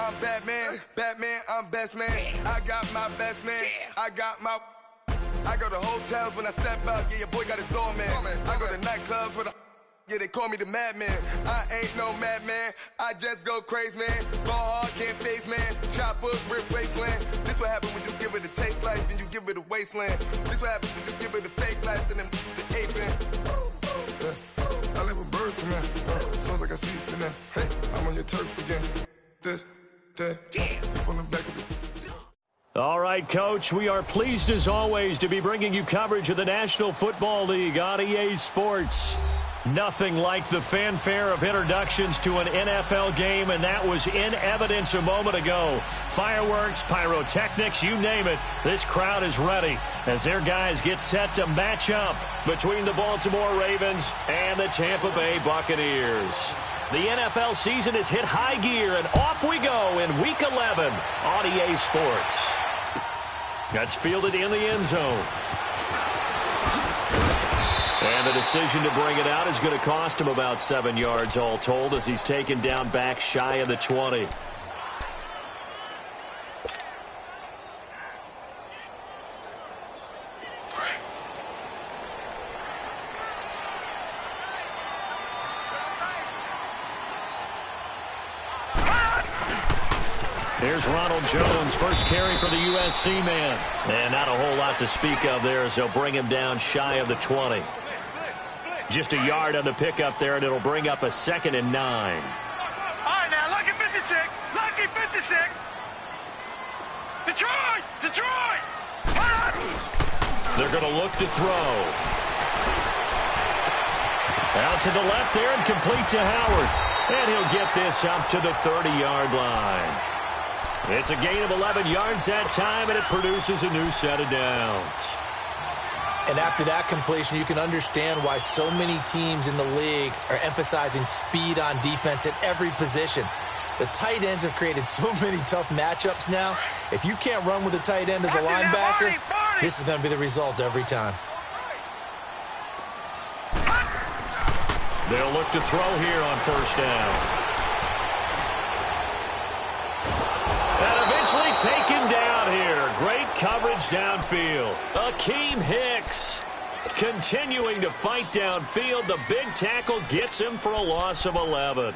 I'm Batman, Batman, I'm best man. I got my best man, I go to hotels when I step out, yeah, your boy got a doorman. I go to nightclubs with yeah, they call me the madman. I ain't no madman, I just go crazy, man. Ball hard, can't face, man. Choppers, rip wasteland. This what happens when you give it a taste life, then you give it a wasteland. This what happens when you give it a fake life, then the ape man. I live with birds from there. Sounds like I see it in there. Hey, I'm on your turf again. This, that, from the back of the... All right, Coach, we are pleased as always to be bringing you coverage of the National Football League on EA Sports. Nothing like the fanfare of introductions to an NFL game, and that was in evidence a moment ago. Fireworks, pyrotechnics, you name it, this crowd is ready as their guys get set to match up between the Baltimore Ravens and the Tampa Bay Buccaneers. The NFL season has hit high gear, and off we go in Week 11 on EA Sports. That's fielded in the end zone. And the decision to bring it out is going to cost him about 7 yards all told as he's taken down back shy of the 20. Here's Ronald Jones, first carry for the USC man. And not a whole lot to speak of there as they'll bring him down shy of the 20. Just a yard on the pickup there, and it'll bring up a 2nd and 9. All right, now, lucky 56. Lucky 56. Detroit! Detroit! They're going to look to throw. Out to the left there and complete to Howard. And he'll get this up to the 30-yard line. It's a gain of 11 yards that time, and it produces a new set of downs. And after that completion, you can understand why so many teams in the league are emphasizing speed on defense at every position. The tight ends have created so many tough matchups now. If you can't run with a tight end as a linebacker, this is going to be the result every time. They'll look to throw here on first down. And eventually taken down here. Great coverage downfield. Akeem Hicks continuing to fight downfield. The big tackle gets him for a loss of 11.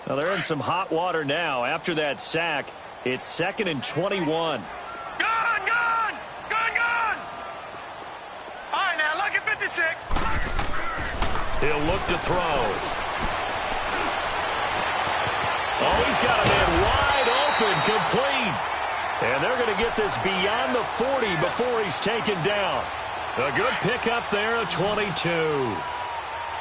Now they're in some hot water now. After that sack, it's 2nd and 21. Gone! All right, now, lucky 56. He'll look to throw. Oh, he's got a man wide open, complete. And they're going to get this beyond the 40 before he's taken down. A good pickup there, a 22.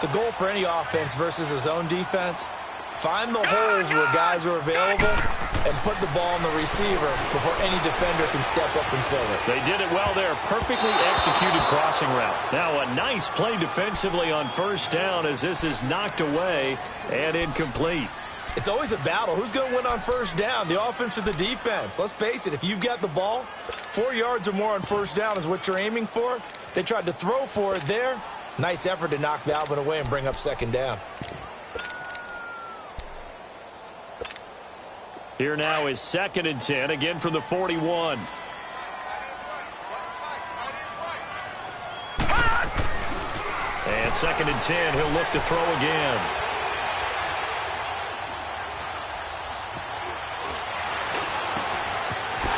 The goal for any offense versus a zone defense, find the holes where guys are available and put the ball on the receiver before any defender can step up and fill it. They did it well there. Perfectly executed crossing route. Now a nice play defensively on first down as this is knocked away and incomplete. It's always a battle. Who's going to win on first down, the offense or the defense? Let's face it, if you've got the ball, 4 yards or more on first down is what you're aiming for. They tried to throw for it there. Nice effort to knock that one away and bring up 2nd down. Here now is 2nd and 10, again from the 41. And 2nd and 10, he'll look to throw again.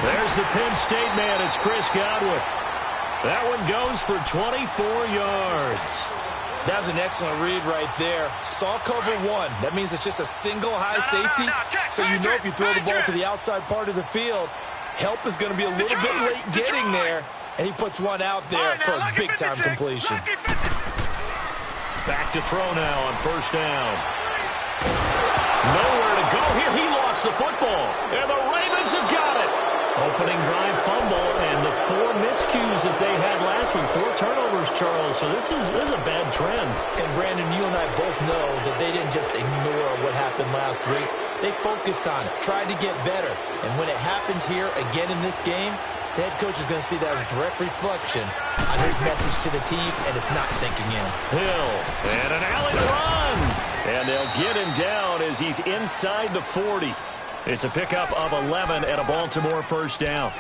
There's the Penn State man. It's Chris Godwin. That one goes for 24 yards. That was an excellent read right there. Saw cover 1. That means it's just a single high safety. So you know if you throw the ball to the outside part of the field, help is going to be a little bit late getting there. And he puts one out there for a big-time completion. Back to throw now on first down. Nowhere to go here. He lost the football. And the Ravens have got it. Opening drive fumble and the 4 miscues that they had last week. 4 turnovers, Charles. So this is a bad trend. And Brandon, you and I both know that they didn't just ignore what happened last week. They focused on it, tried to get better. And when it happens here again in this game, the head coach is going to see that as a direct reflection on his message to the team, and it's not sinking in. Hill and an alley to run. And they'll get him down as he's inside the 40. It's a pickup of 11 and a Baltimore first down.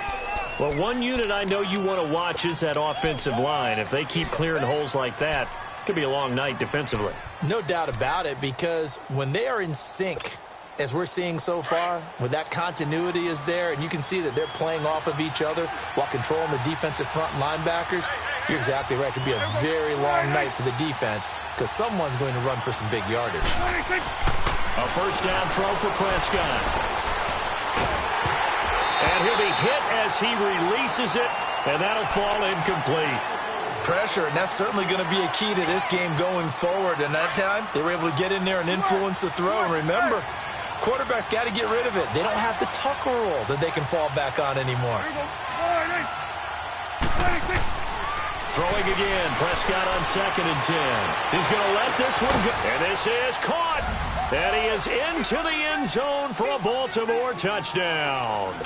Well, one unit I know you want to watch is that offensive line. If they keep clearing holes like that, it could be a long night defensively. No doubt about it, because when they are in sync, as we're seeing so far, when that continuity is there, and you can see that they're playing off of each other while controlling the defensive front linebackers, you're exactly right. It could be a very long night for the defense because someone's going to run for some big yardage. A first down throw for Prescott. And he'll be hit as he releases it, and that'll fall incomplete. Pressure, and that's certainly going to be a key to this game going forward. And that time, they were able to get in there and influence the throw. And remember, quarterbacks got to get rid of it. They don't have the Tucker rule that they can fall back on anymore. Throwing again, Prescott on 2nd and 10. He's going to let this one go. And this is caught. And he is into the end zone for a Baltimore touchdown.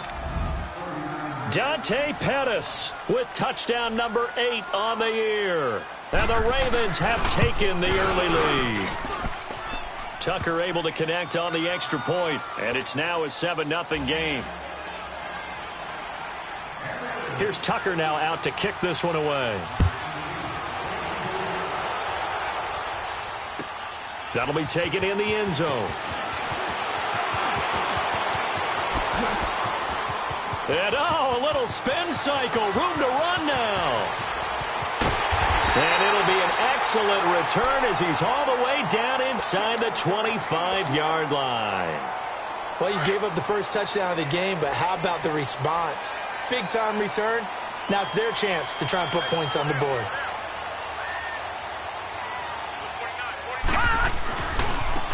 Dante Pettis with touchdown number 8 on the year. And the Ravens have taken the early lead. Tucker able to connect on the extra point, and it's now a 7-0 game. Here's Tucker now out to kick this one away. That'll be taken in the end zone. And a little spin cycle. Room to run now. And it'll be an excellent return as he's all the way down inside the 25-yard line. Well, you gave up the first touchdown of the game, but how about the response? Big-time return. Now it's their chance to try and put points on the board.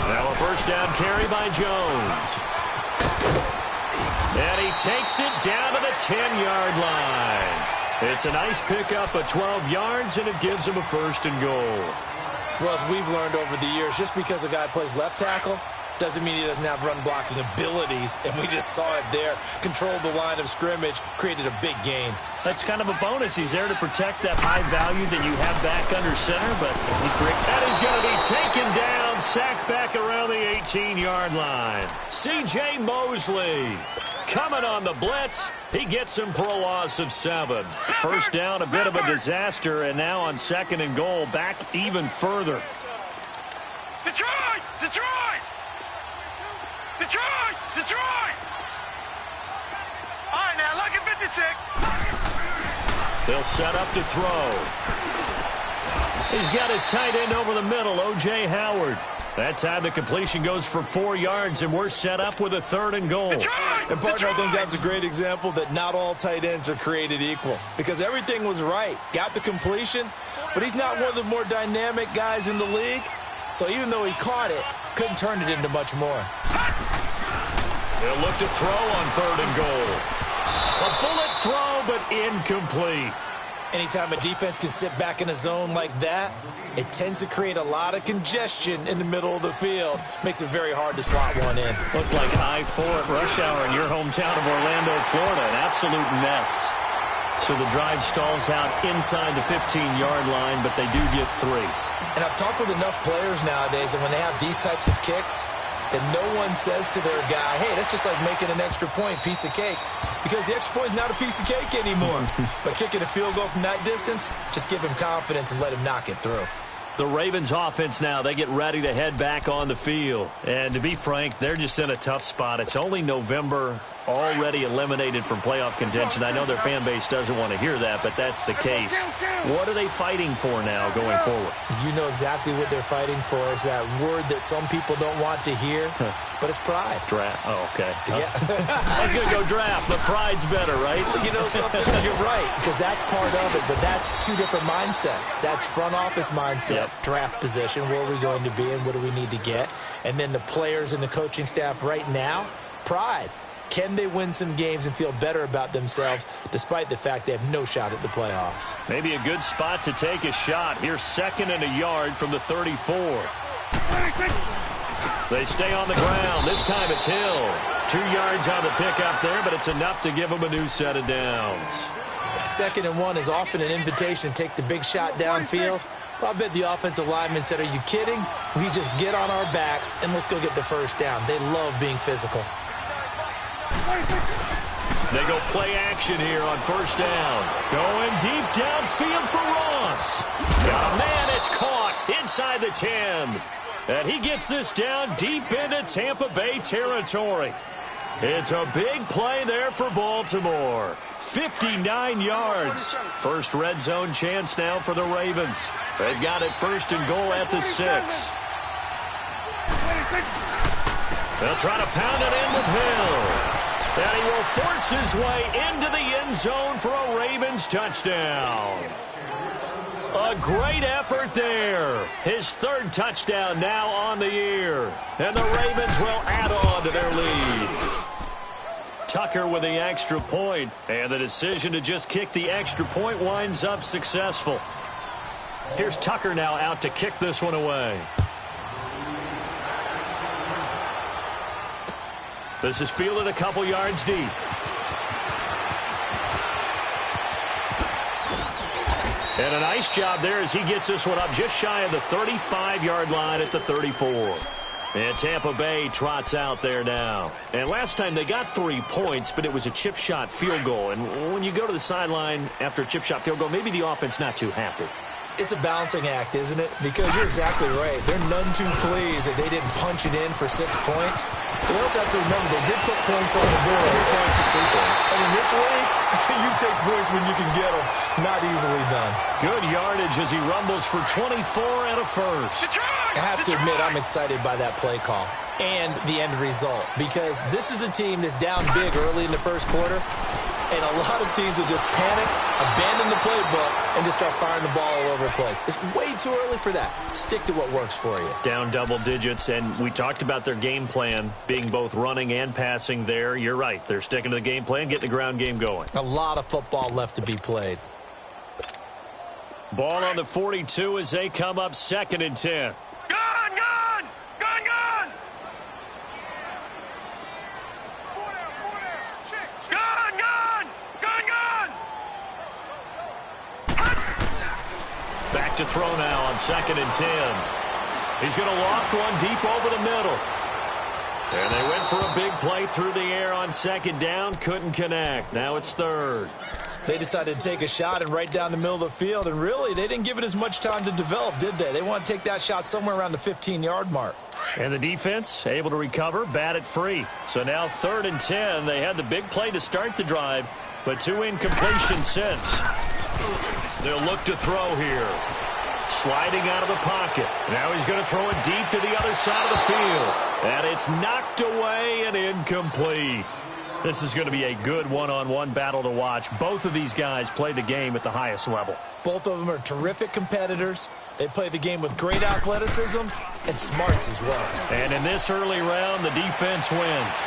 Now a first down carry by Jones. And he takes it down to the 10-yard line. It's a nice pickup of 12 yards, and it gives him a 1st and goal. Well, as we've learned over the years, just because a guy plays left tackle doesn't mean he doesn't have run-blocking abilities, and we just saw it there. Controlled the line of scrimmage, created a big gain. That's kind of a bonus. He's there to protect that high value that you have back under center, but that is going to be taken down, sacked back around the 18-yard line. C.J. Mosley coming on the blitz. He gets him for a loss of 7. First down, a bit of a disaster, and now on 2nd and goal, back even further. Detroit! Detroit! Detroit! Detroit! All right, now, look at 56. They'll set up to throw. He's got his tight end over the middle, O.J. Howard. That time the completion goes for 4 yards, and we're set up with a 3rd and goal. And, partner, I think that's a great example that not all tight ends are created equal, because everything was right. Got the completion, but he's not one of the more dynamic guys in the league. So even though he caught it, couldn't turn it into much more. They'll look to throw on 3rd and goal. A bullet throw, but incomplete. Anytime a defense can sit back in a zone like that, it tends to create a lot of congestion in the middle of the field. Makes it very hard to slot one in. Looked like I-4 at rush hour in your hometown of Orlando, Florida. An absolute mess. So the drive stalls out inside the 15-yard line, but they do get 3. And I've talked with enough players nowadays, and when they have these types of kicks, that no one says to their guy, hey, that's just like making an extra point, piece of cake. Because the extra point is not a piece of cake anymore. But kicking a field goal from that distance, just give him confidence and let him knock it through. The Ravens offense now, they get ready to head back on the field. And to be frank, they're just in a tough spot. It's only November, already eliminated from playoff contention. I know their fan base doesn't want to hear that, but that's the case. What are they fighting for now going forward? You know exactly what they're fighting for. Is that word that some people don't want to hear, but it's pride. Draft. Oh, okay. Yeah. I was going to go draft, but pride's better, right? You know something? You're right, because that's part of it, but that's 2 different mindsets. That's front office mindset, draft position, where are we going to be and what do we need to get? And then the players and the coaching staff right now, pride. Can they win some games and feel better about themselves despite the fact they have no shot at the playoffs? Maybe a good spot to take a shot. Here's 2nd and a yard from the 34. They stay on the ground. This time it's Hill. 2 yards on the pickup there, but it's enough to give them a new set of downs. 2nd and 1 is often an invitation to take the big shot downfield. I bet the offensive lineman said, are you kidding? We just get on our backs and let's go get the first down. They love being physical. They go play action here on first down. Going deep downfield for Ross. Got a man, it's caught inside the 10. And he gets this down deep into Tampa Bay territory. It's a big play there for Baltimore. 59 yards. First red zone chance now for the Ravens. They've got it first and goal at the 6. They'll try to pound it in with Hill. And he will force his way into the end zone for a Ravens touchdown. A great effort there. His third touchdown now on the year. And the Ravens will add on to their lead. Tucker with the extra point, and the decision to just kick the extra point winds up successful. Here's Tucker now out to kick this one away. This is fielded a couple yards deep. And a nice job there as he gets this one up just shy of the 35-yard line at the 34. And Tampa Bay trots out there now. And last time they got 3 points, but it was a chip shot field goal. And when you go to the sideline after a chip shot field goal, maybe the offense not too happy. It's a balancing act, isn't it? Because you're exactly right. They're none too pleased that they didn't punch it in for 6 points. But you also have to remember they did put points on the board. 3 points is 3 points. And in this league, you take points when you can get them. Not easily done. Good yardage as he rumbles for 24 and a first. I have to admit, I'm excited by that play call and the end result. Because this is a team that's down big early in the first quarter. And a lot of teams will just panic, abandon the playbook, and just start firing the ball all over the place. It's way too early for that. Stick to what works for you. Down double digits, and we talked about their game plan being both running and passing there. You're right. They're sticking to the game plan, getting the ground game going. A lot of football left to be played. Ball on the 42 as they come up 2nd and 10. Back to throw now on 2nd and 10. He's going to loft one deep over the middle. And they went for a big play through the air on 2nd down. Couldn't connect. Now it's 3rd. They decided to take a shot and right down the middle of the field. And really, they didn't give it as much time to develop, did they? They want to take that shot somewhere around the 15-yard mark. And the defense able to recover, bat it free. So now 3rd and 10. They had the big play to start the drive, but 2 incompletions since. They'll look to throw here. Sliding out of the pocket. Now he's going to throw it deep to the other side of the field. And it's knocked away and incomplete. This is going to be a good one-on-one battle to watch. Both of these guys play the game at the highest level. Both of them are terrific competitors. They play the game with great athleticism and smarts as well. And in this early round, the defense wins.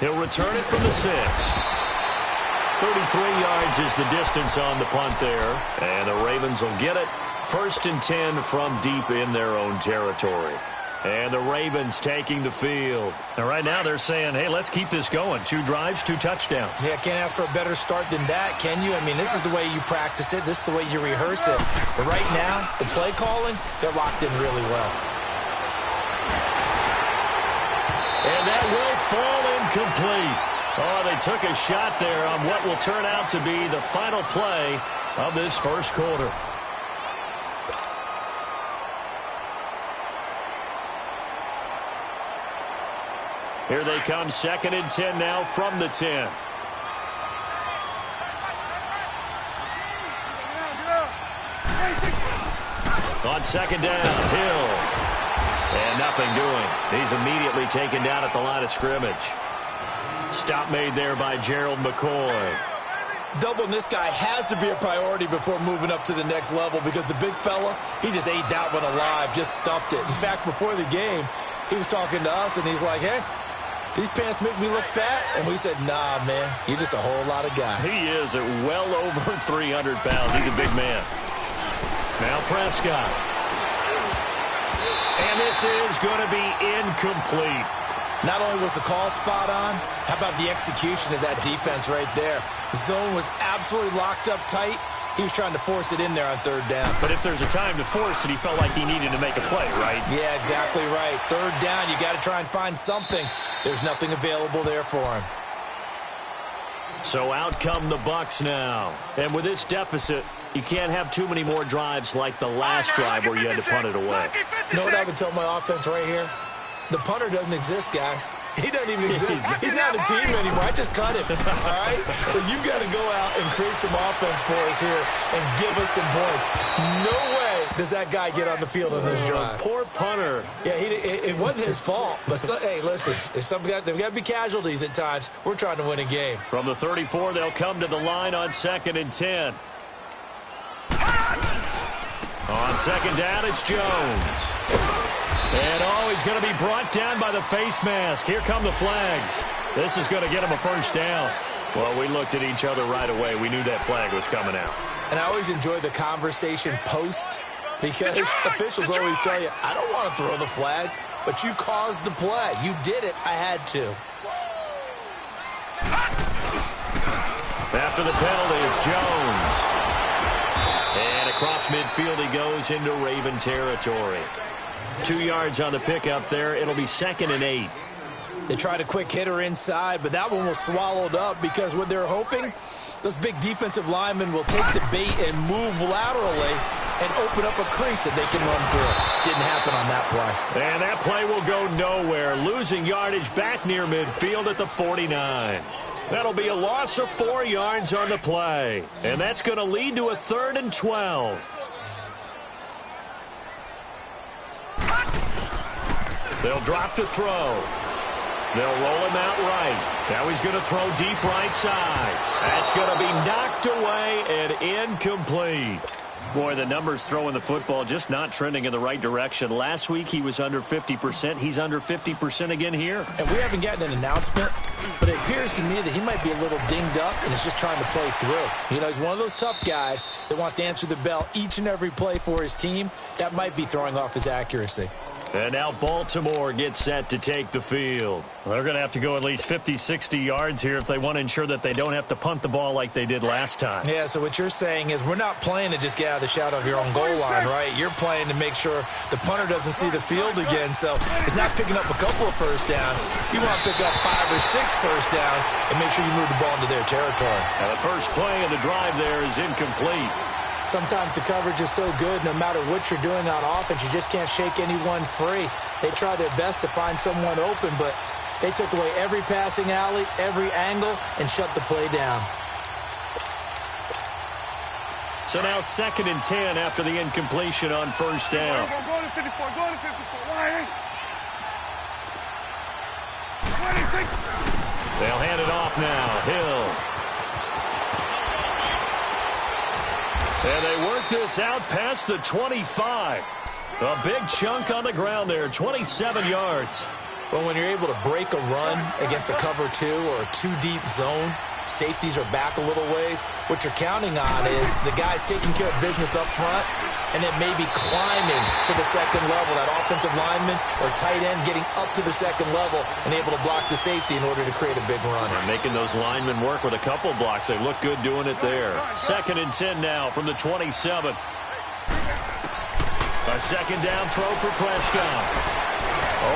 He'll return it from the 6. 33 yards is the distance on the punt there. And the Ravens will get it. 1st and 10 from deep in their own territory. And the Ravens taking the field. And right now they're saying, hey, let's keep this going. 2 drives, 2 touchdowns. Yeah, can't ask for a better start than that, can you? I mean, this is the way you practice it. This is the way you rehearse it. But right now, the play calling, they're locked in really well. And that will fall incomplete. Oh, they took a shot there on what will turn out to be the final play of this first quarter. Here they come, 2nd and 10 now from the 10. On 2nd down, Hill. And nothing doing. He's immediately taken down at the line of scrimmage. Stop made there by Gerald McCoy. Doubling this guy has to be a priority before moving up to the next level because the big fella, he just ate that one alive, just stuffed it. In fact, before the game, he was talking to us, and he's like, hey, these pants make me look fat? And we said, nah, man, you're just a whole lot of guy. He is at well over 300 pounds. He's a big man. Now Prescott. And this is going to be incomplete. Not only was the call spot on, how about the execution of that defense right there? Zone was absolutely locked up tight. He was trying to force it in there on third down. But if there's a time to force it, he felt like he needed to make a play, right? Yeah, exactly right. Third down, you got to try and find something. There's nothing available there for him. So out come the Bucs now. And with this deficit, you can't have too many more drives like the last drive where you had to punt it away. You know what I would tell my offense right here? The punter doesn't exist, guys. He doesn't even exist. He's not a team anymore. I just cut him, all right? So you've got to go out and create some offense for us here and give us some points. No way does that guy get on the field on this drive. Poor punter. Yeah, it wasn't his fault. But, hey, listen, there's got to be casualties at times. We're trying to win a game. From the 34, they'll come to the line on 2nd and 10. On 2nd down, it's Jones. And, he's going to be brought down by the face mask. Here come the flags. This is going to get him a first down. Well, we looked at each other right away. We knew that flag was coming out. And I always enjoy the conversation post because officials always tell you, I don't want to throw the flag, but you caused the play. You did it. I had to. After the penalty, it's Jones. And across midfield he goes into Raven territory. 2 yards on the pickup there. It'll be 2nd and 8. They tried a quick hitter inside, but that one was swallowed up because what they're hoping, those big defensive linemen will take the bait and move laterally and open up a crease that they can run through. Didn't happen on that play. And that play will go nowhere. Losing yardage back near midfield at the 49. That'll be a loss of 4 yards on the play. And that's going to lead to a 3rd and 12. They'll drop to throw. They'll roll him out right. Now he's going to throw deep right side. That's going to be knocked away and incomplete. Boy, the numbers throwing the football just not trending in the right direction. Last week he was under 50%. He's under 50% again here. And we haven't gotten an announcement, but it appears to me that he might be a little dinged up and is just trying to play through. You know, he's one of those tough guys that wants to answer the bell each and every play for his team. That might be throwing off his accuracy. And now Baltimore gets set to take the field. They're going to have to go at least 50, 60 yards here if they want to ensure that they don't have to punt the ball like they did last time. Yeah, so what you're saying is we're not playing to just get out of the shadow of your own goal line, right? You're playing to make sure the punter doesn't see the field again. So it's not picking up a couple of first downs. You want to pick up 5 or 6 first downs and make sure you move the ball into their territory. Now the first play of the drive there is incomplete. Sometimes the coverage is so good, no matter what you're doing on offense, you just can't shake anyone free. They try their best to find someone open, but they took away every passing alley, every angle, and shut the play down. So now 2nd and 10 after the incompletion on first down. Go to 54, go to 54. Why? They'll hand it off now. Hill. And they work this out past the 25. A big chunk on the ground there, 27 yards. Well, when you're able to break a run against a cover 2 or a 2-deep zone, safeties are back a little ways. What you're counting on is the guys taking care of business up front and then maybe climbing to the second level, that offensive lineman or tight end getting up to the second level and able to block the safety in order to create a big run. They're making those linemen work with a couple blocks. They look good doing it there. 2nd and 10 now from the 27. A second down throw for Prescott.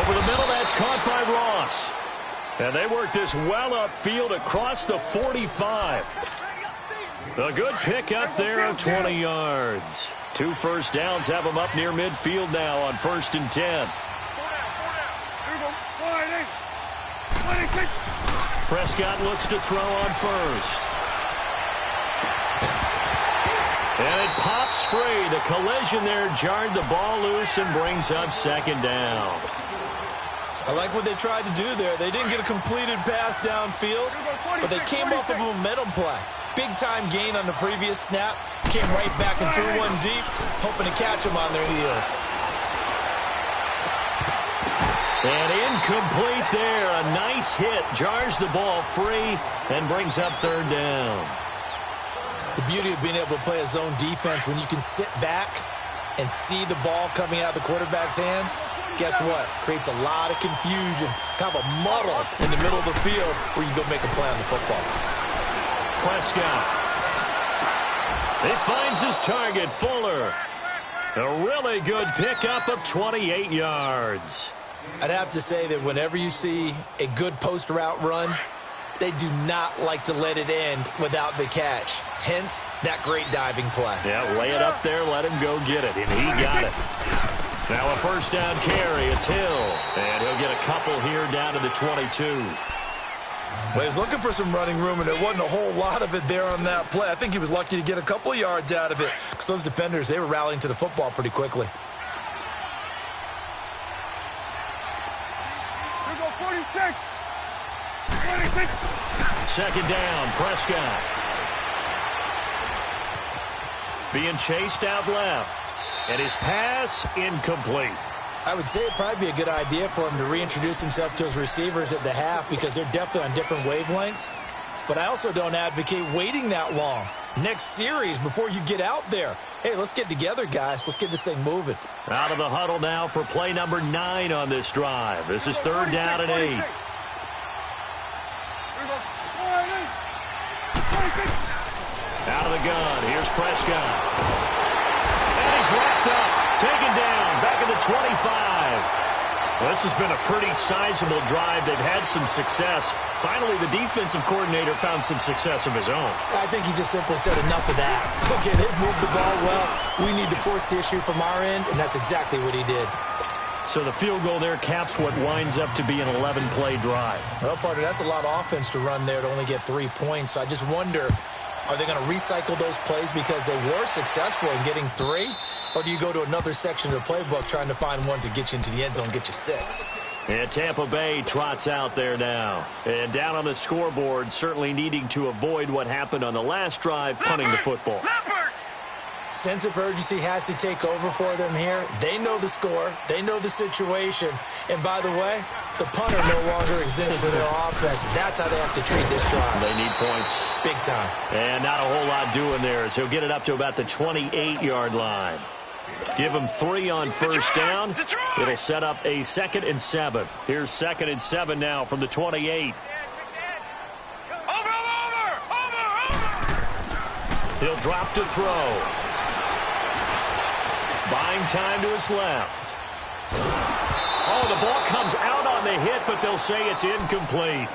Over the middle, that's caught by Ross. And they work this well upfield across the 45. A good pick up there of 20 yards. 2 first downs have them up near midfield now on 1st and 10. Prescott looks to throw on first. And it pops free. The collision there jarred the ball loose and brings up 2nd down. I like what they tried to do there. They didn't get a completed pass downfield, but they came off of a momentum play. Big-time gain on the previous snap. Came right back and threw one deep, hoping to catch them on their heels. And incomplete there. A nice hit. Jars the ball free and brings up 3rd down. The beauty of being able to play a zone defense when you can sit back and see the ball coming out of the quarterback's hands, guess what? Creates a lot of confusion, kind of a muddle in the middle of the field where you go make a play on the football. Prescott. He finds his target, Fuller. A really good pickup of 28 yards. I'd have to say that whenever you see a good post route run, they do not like to let it end without the catch. Hence, that great diving play. Yeah, lay it up there, let him go get it, and he got it. Now a first down carry, it's Hill, and he'll get a couple here down to the 22. Well, he was looking for some running room, and there wasn't a whole lot of it there on that play. I think he was lucky to get a couple of yards out of it because those defenders, they were rallying to the football pretty quickly. Here go 46. 46. Second down, Prescott. Being chased out left, and his pass incomplete. I would say it'd probably be a good idea for him to reintroduce himself to his receivers at the half because they're definitely on different wavelengths. But I also don't advocate waiting that long. Next series before you get out there. Hey, let's get together, guys. Let's get this thing moving. Out of the huddle now for play number 9 on this drive. This is third down and 8. Out of the gun. Here's Prescott. And he's wrapped up. Taken down, back at the 25. Well, this has been a pretty sizable drive. They've had some success. Finally, the defensive coordinator found some success of his own. I think he just simply said enough of that. Okay, they've moved the ball well. We need to force the issue from our end, and that's exactly what he did. So the field goal there caps what winds up to be an 11-play drive. Well, partner, that's a lot of offense to run there to only get 3 points. So I just wonder, are they going to recycle those plays because they were successful in getting 3? Or do you go to another section of the playbook trying to find ones that get you into the end zone, get you 6? And Tampa Bay trots out there now. And down on the scoreboard, certainly needing to avoid what happened on the last drive, punting the football. Sense of urgency has to take over for them here. They know the score. They know the situation. And by the way, the punter no longer exists for their offense. That's how they have to treat this drive. They need points. Big time. And not a whole lot doing there, so he'll get it up to about the 28-yard line. Give him 3 on first down. It'll set up a 2nd and 7. Here's 2nd and 7 now from the 28. He'll drop to throw. Buying time to his left. Oh, the ball comes out on the hit, but they'll say it's incomplete.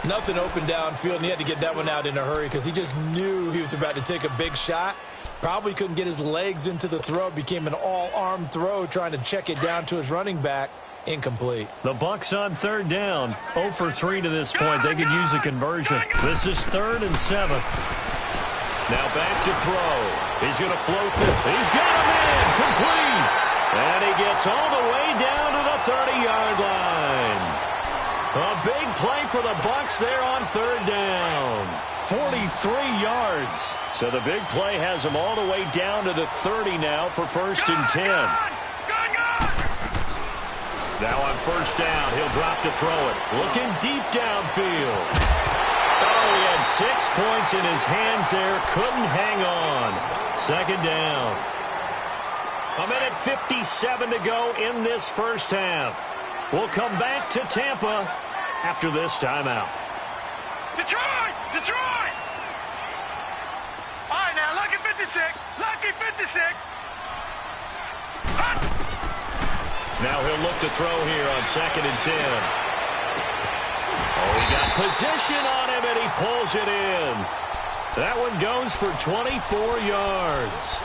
Nothing open downfield, and he had to get that one out in a hurry because he just knew he was about to take a big shot. Probably couldn't get his legs into the throw. Became an all-arm throw trying to check it down to his running back. Incomplete. The Bucs on third down. 0 for 3 to this point. They could use a conversion. This is 3rd and 7. Now back to throw. He's going to float this. He's got him in. Complete. And he gets all the way down to the 30-yard line. A big play for the Bucs there on third down. 43 yards. So the big play has him all the way down to the 30 now for 1st and 10. Now on first down, he'll drop to throw it. Looking deep downfield. Oh, he had 6 points in his hands there. Couldn't hang on. 2nd down. 1:57 to go in this first half. We'll come back to Tampa after this timeout. Detroit! Detroit! All right, now, lucky 56. Lucky 56. Hut! Now he'll look to throw here on 2nd and 10. Oh, he got position on him, and he pulls it in. That one goes for 24 yards.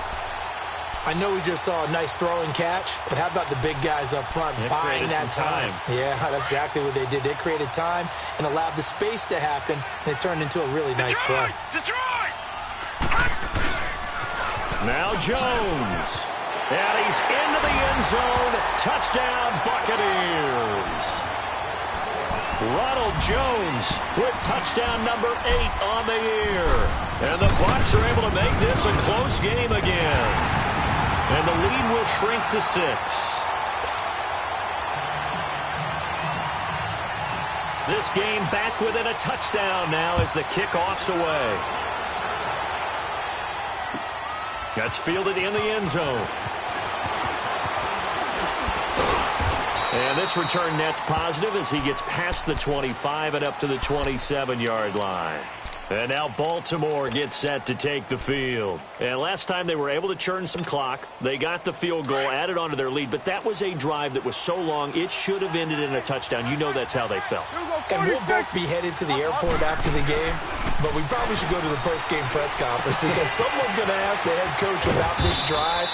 I know we just saw a nice throw and catch, but how about the big guys up front buying that time? Yeah, that's exactly what they did. They created time and allowed the space to happen, and it turned into a really nice play. Detroit! Now Jones. And he's into the end zone. Touchdown, Buccaneers. Ronald Jones with touchdown number 8 on the year. And the Bucs are able to make this a close game again. And the lead will shrink to 6. This game back within a touchdown now as the kickoff's away. That's fielded in the end zone. And this return net's positive as he gets past the 25 and up to the 27-yard line. And now Baltimore gets set to take the field. And last time they were able to churn some clock. They got the field goal, added on to their lead. But that was a drive that was so long, it should have ended in a touchdown. You know that's how they felt. And we'll both be headed to the airport after the game. But we probably should go to the post-game press conference because someone's going to ask the head coach about this drive.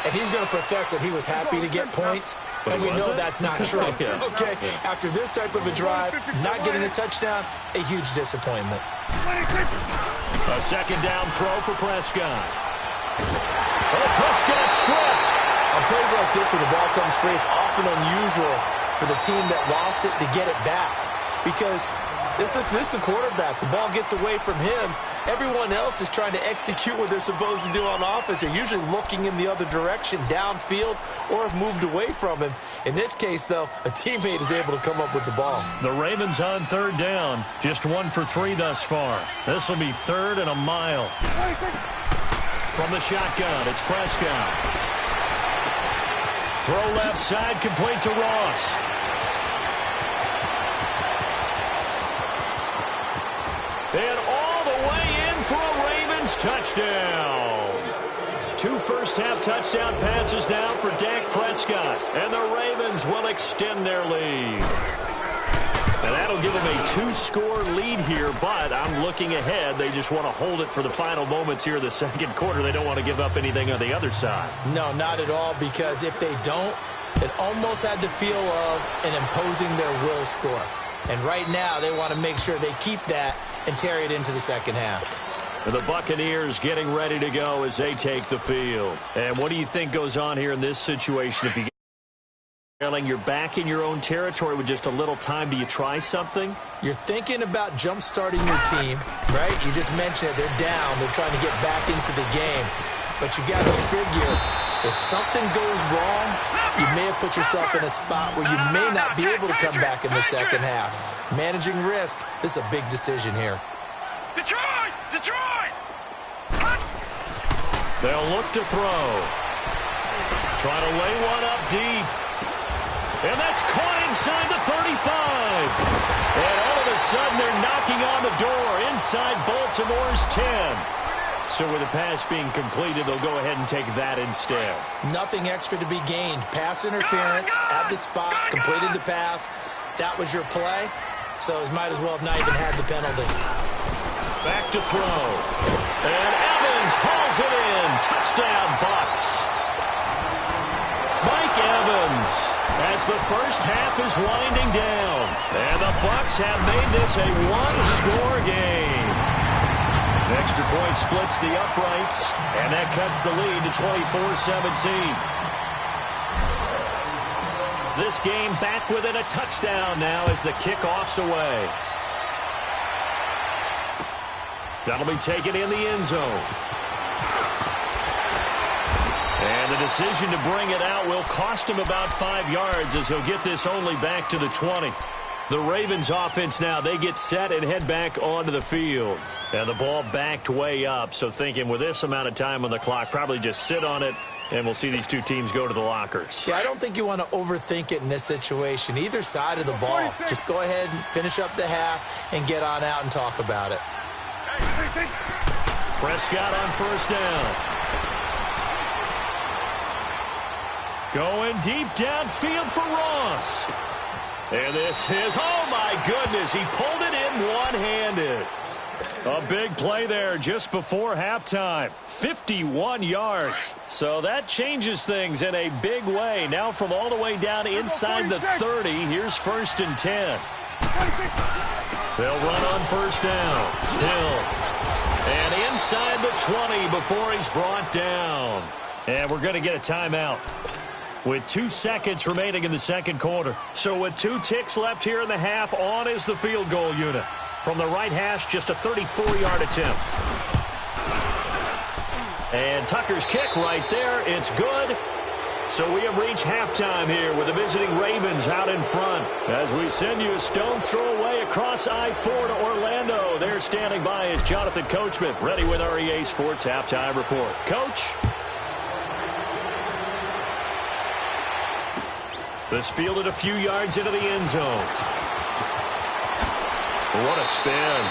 And he's going to profess that he was happy to get points. And we know that's not true. Okay, after this type of a drive, not getting a touchdown, a huge disappointment. A second down throw for Prescott. Oh, Prescott stripped. On plays like this when the ball comes free, it's often unusual for the team that lost it to get it back. Because this is the quarterback. The ball gets away from him. Everyone else is trying to execute what they're supposed to do on offense. They're usually looking in the other direction, downfield, or have moved away from him. In this case, though, a teammate is able to come up with the ball. The Ravens on third down. Just 1 for 3 thus far. This will be 3rd and a mile. From the shotgun, it's Prescott. Throw left side, complete to Ross. And all the way in for a Ravens touchdown. 2 first-half touchdown passes now for Dak Prescott. And the Ravens will extend their lead. And that'll give them a 2-score lead here, but I'm looking ahead. They just want to hold it for the final moments here in the second quarter. They don't want to give up anything on the other side. No, not at all, because if they don't, it almost had the feel of an imposing their will score. And right now, they want to make sure they keep that and carry it into the second half. And the Buccaneers getting ready to go as they take the field. And what do you think goes on here in this situation? If you get you're back in your own territory with just a little time, do you try something? You're thinking about jump-starting your team, right? You just mentioned it. They're down. They're trying to get back into the game. But you got to figure, if something goes wrong, you may have put yourself in a spot where you may not be able to come back in the second half. Managing risk, this is a big decision here. Detroit! They'll look to throw. Trying to lay one up deep. And that's caught inside the 35. And all of a sudden, they're knocking on the door inside Baltimore's 10. So with the pass being completed, they'll go ahead and take that instead. Nothing extra to be gained. Pass interference at the spot, completed the pass. That was your play. So it might as well have not even had the penalty. Back to throw. And Evans hauls it in. Touchdown, Bucs. Mike Evans, as the first half is winding down. And the Bucs have made this a one-score game. Extra point splits the uprights, and that cuts the lead to 24-17. This game back within a touchdown now as the kickoff's away. That'll be taken in the end zone. And the decision to bring it out will cost him about 5 yards as he'll get this only back to the 20. The Ravens offense now, they get set and head back onto the field. And the ball backed way up, so thinking with this amount of time on the clock, probably just sit on it, and we'll see these two teams go to the lockers. Yeah, I don't think you want to overthink it in this situation. Either side of the ball, just go ahead and finish up the half and get on out and talk about it. Prescott on first down. Going deep downfield for Ross. And this is, oh my goodness, he pulled it in one-handed. A big play there just before halftime. 51 yards. So that changes things in a big way. Now from all the way down inside the 30, here's 1st and 10. They'll run on first down. Hill. And inside the 20 before he's brought down. And we're going to get a timeout with 2 seconds remaining in the second quarter. So with 2 ticks left here in the half, on is the field goal unit. From the right hash, just a 34-yard attempt. And Tucker's kick right there. It's good. So we have reached halftime here with the visiting Ravens out in front. As we send you a stone's throw away across I-4 to Orlando. There standing by is Jonathan Coachman, ready with our EA Sports Halftime Report. Coach? This fielded a few yards into the end zone. What a spin.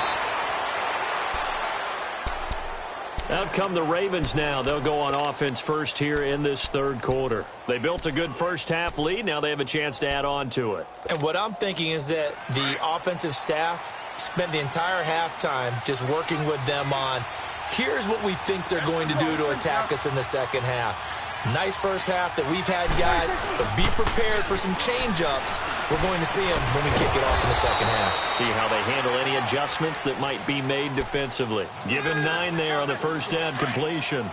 Out come the Ravens now. They'll go on offense first here in this third quarter. They built a good first-half lead. Now they have a chance to add on to it. And what I'm thinking is that the offensive staff spent the entire halftime just working with them on, here's what we think they're going to do to attack us in the second half. Nice first half that we've had, guys, but be prepared for some change-ups. We're going to see them when we kick it off in the second half. See how they handle any adjustments that might be made defensively. Given 9 there on the first down completion.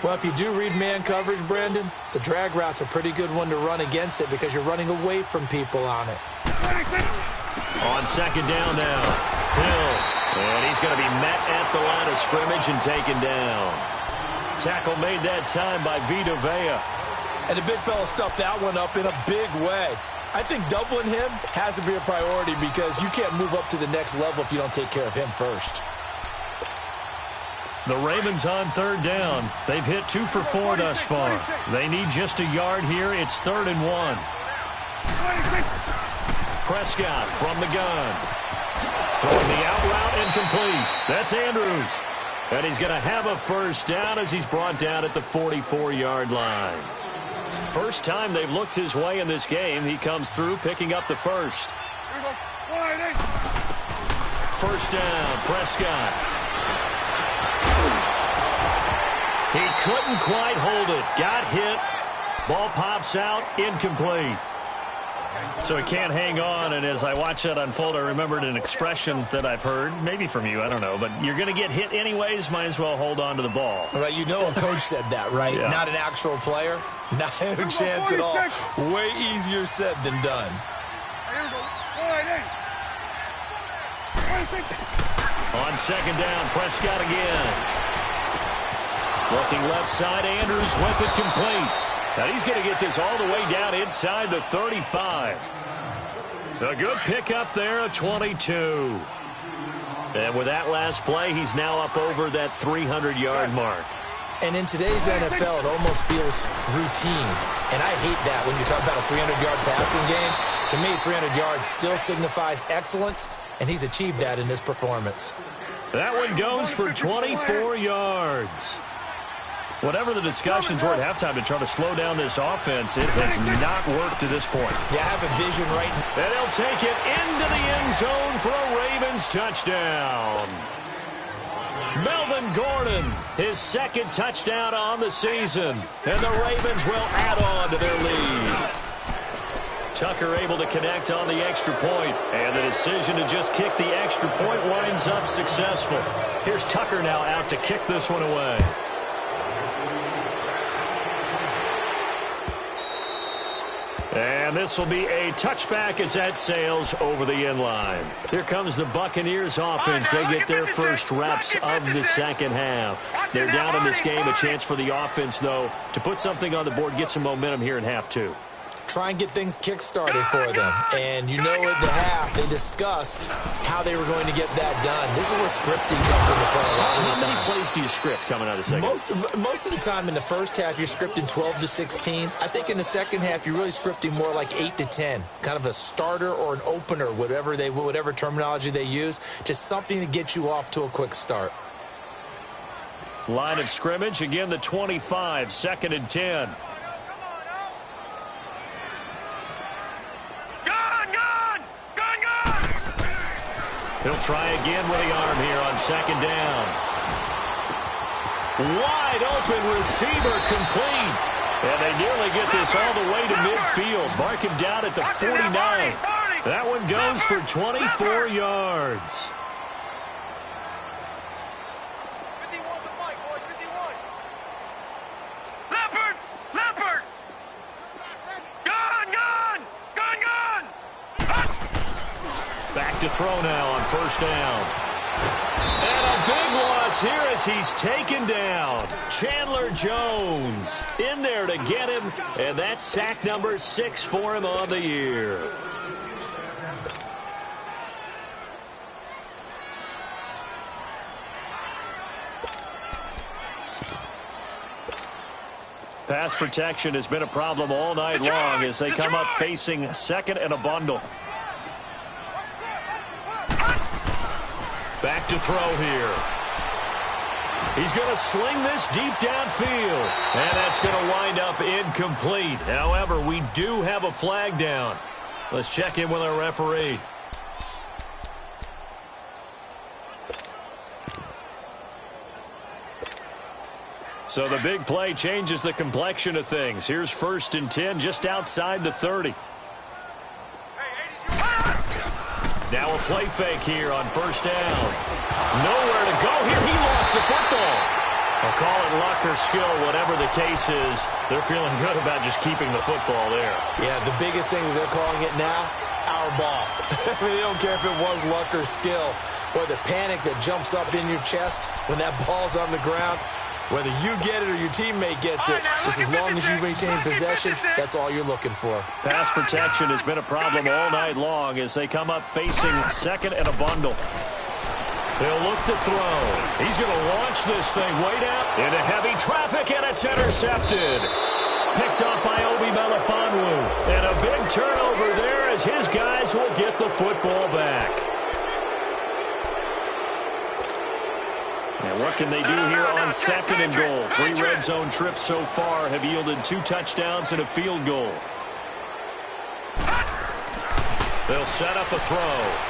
Well, if you do read man coverage, Brandon, the drag route's a pretty good one to run against it because you're running away from people on it. On second down now, Hill. And he's going to be met at the line of scrimmage and taken down. Tackle made that time by Vita Vea. And the big fella stuffed that one up in a big way. I think doubling him has to be a priority because you can't move up to the next level if you don't take care of him first. The Ravens on third down. They've hit 2 for 4 thus far. They need just a yard here. It's 3rd and 1. Prescott from the gun. Throwing the out route incomplete. That's Andrews. And he's going to have a first down as he's brought down at the 44-yard line. First time they've looked his way in this game. He comes through picking up the first. First down, Prescott. He couldn't quite hold it. Got hit. Ball pops out. Incomplete. So he can't hang on, and as I watch that unfold, I remembered an expression that I've heard, maybe from you, I don't know, but you're going to get hit anyways, might as well hold on to the ball. Right, you know a coach said that, right? Yeah. Not an actual player. Not a chance at all. Way easier said than done. On second down, Prescott again. Looking left side, Andrews with it complete. Now he's going to get this all the way down inside the 35. A good pickup there, a 22. And with that last play, he's now up over that 300-yard mark. And in today's NFL, it almost feels routine. And I hate that when you talk about a 300-yard passing game. To me, 300 yards still signifies excellence, and he's achieved that in this performance. That one goes for 24 yards. Whatever the discussions were at halftime to try to slow down this offense, it has not worked to this point. Yeah, I have a vision right now. And they'll take it into the end zone for a Ravens touchdown. Melvin Gordon, his second touchdown on the season. And the Ravens will add on to their lead. Tucker able to connect on the extra point. And the decision to just kick the extra point winds up successful. Here's Tucker now out to kick this one away. And this will be a touchback as that sails over the end line. Here comes the Buccaneers offense. They get their first reps of the second half. They're down in this game. A chance for the offense, though, to put something on the board, get some momentum here in half 2. Try and get things kick-started for them. And you know at the half, they discussed how they were going to get that done. This is where scripting comes into play a lot of the time. How many plays do you script coming out of the second? Most of the time in the first half, you're scripting 12 to 16. I think in the second half, you're really scripting more like 8 to 10. Kind of a starter or an opener, whatever terminology they use. Just something to get you off to a quick start. Line of scrimmage, again the 25, 2nd and 10. He'll try again with the arm here on second down. Wide open receiver complete. And they nearly get this all the way to midfield. Mark him down at the 49. That one goes for 24 yards. Back to throw now on first down. And a big loss here as he's taken down. Chandler Jones in there to get him. And that's sack number 6 for him on the year. Pass protection has been a problem all night long as they come up facing second and a bundle. Back to throw here. He's going to sling this deep downfield. And that's going to wind up incomplete. However, we do have a flag down. Let's check in with our referee. So the big play changes the complexion of things. Here's 1st and 10 just outside the 30. Now a play fake here on 1st down. Nowhere to go here. He lost the football. I'll call it luck or skill, whatever the case is. They're feeling good about just keeping the football there. Yeah, the biggest thing that they're calling it now, our ball. I mean, they don't care if it was luck or skill. Boy, the panic that jumps up in your chest when that ball's on the ground, whether you get it or your teammate gets it, just as long as you maintain possession, that's all you're looking for. Pass protection has been a problem all night long as they come up facing 2nd and a bundle. They'll look to throw. He's going to launch this thing way down into heavy traffic, and it's intercepted. Picked up by Obi Melifonwu. And a big turnover there as his guys will get the football back. And what can they do here on 2nd and goal? 3 red zone trips so far have yielded 2 touchdowns and a field goal. They'll set up a throw.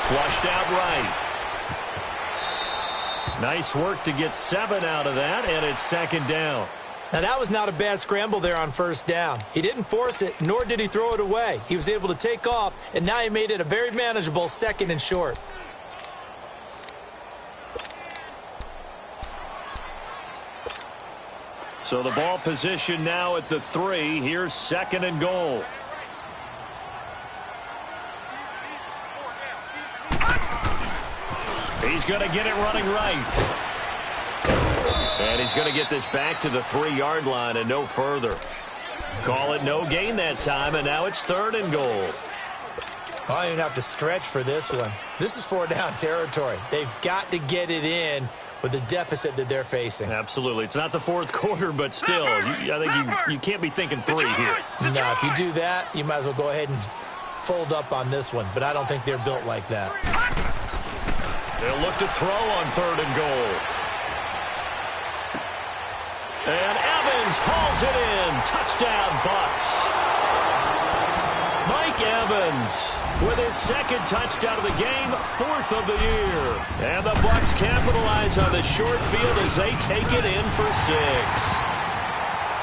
Flushed out right. Nice work to get 7 out of that, and it's 2nd down. Now, that was not a bad scramble there on 1st down. He didn't force it, nor did he throw it away. He was able to take off, and now he made it a very manageable 2nd and short. So the ball position now at the 3. Here's 2nd and goal. He's going to get it running right. And he's going to get this back to the 3-yard line and no further. Call it no gain that time, and now it's 3rd and goal. I don't even have to stretch for this one. This is 4-down territory. They've got to get it in with the deficit that they're facing. Absolutely. It's not the 4th quarter, but still, I think you can't be thinking 3 here. No, if you do that, you might as well go ahead and fold up on this one, but I don't think they're built like that. They'll look to throw on 3rd and goal. And Evans hauls it in. Touchdown, Bucks. Mike Evans with his 2nd touchdown of the game, 4th of the year. And the Bucks capitalize on the short field as they take it in for 6.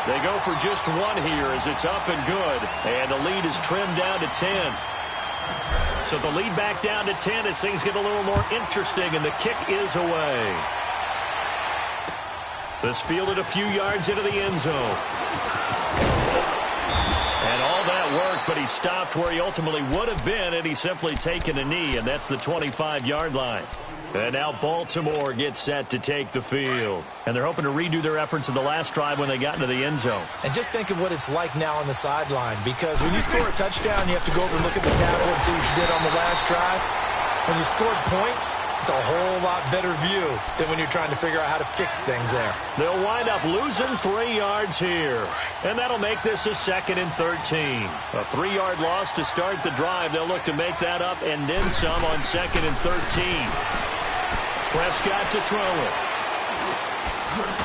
They go for just 1 here as it's up and good. And the lead is trimmed down to 10. So the lead back down to 10 as things get a little more interesting, and the kick is away. This fielded a few yards into the end zone. And all that worked, but he stopped where he ultimately would have been, and he's simply taken a knee, and that's the 25-yard line. And now Baltimore gets set to take the field. And they're hoping to redo their efforts in the last drive when they got into the end zone. And just think of what it's like now on the sideline, because when you score a touchdown, you have to go over and look at the tablet and see what you did on the last drive. When you scored points, it's a whole lot better view than when you're trying to figure out how to fix things there. They'll wind up losing 3 yards here. And that'll make this a 2nd and 13. A 3-yard loss to start the drive. They'll look to make that up and then some on 2nd and 13. Prescott to throw it.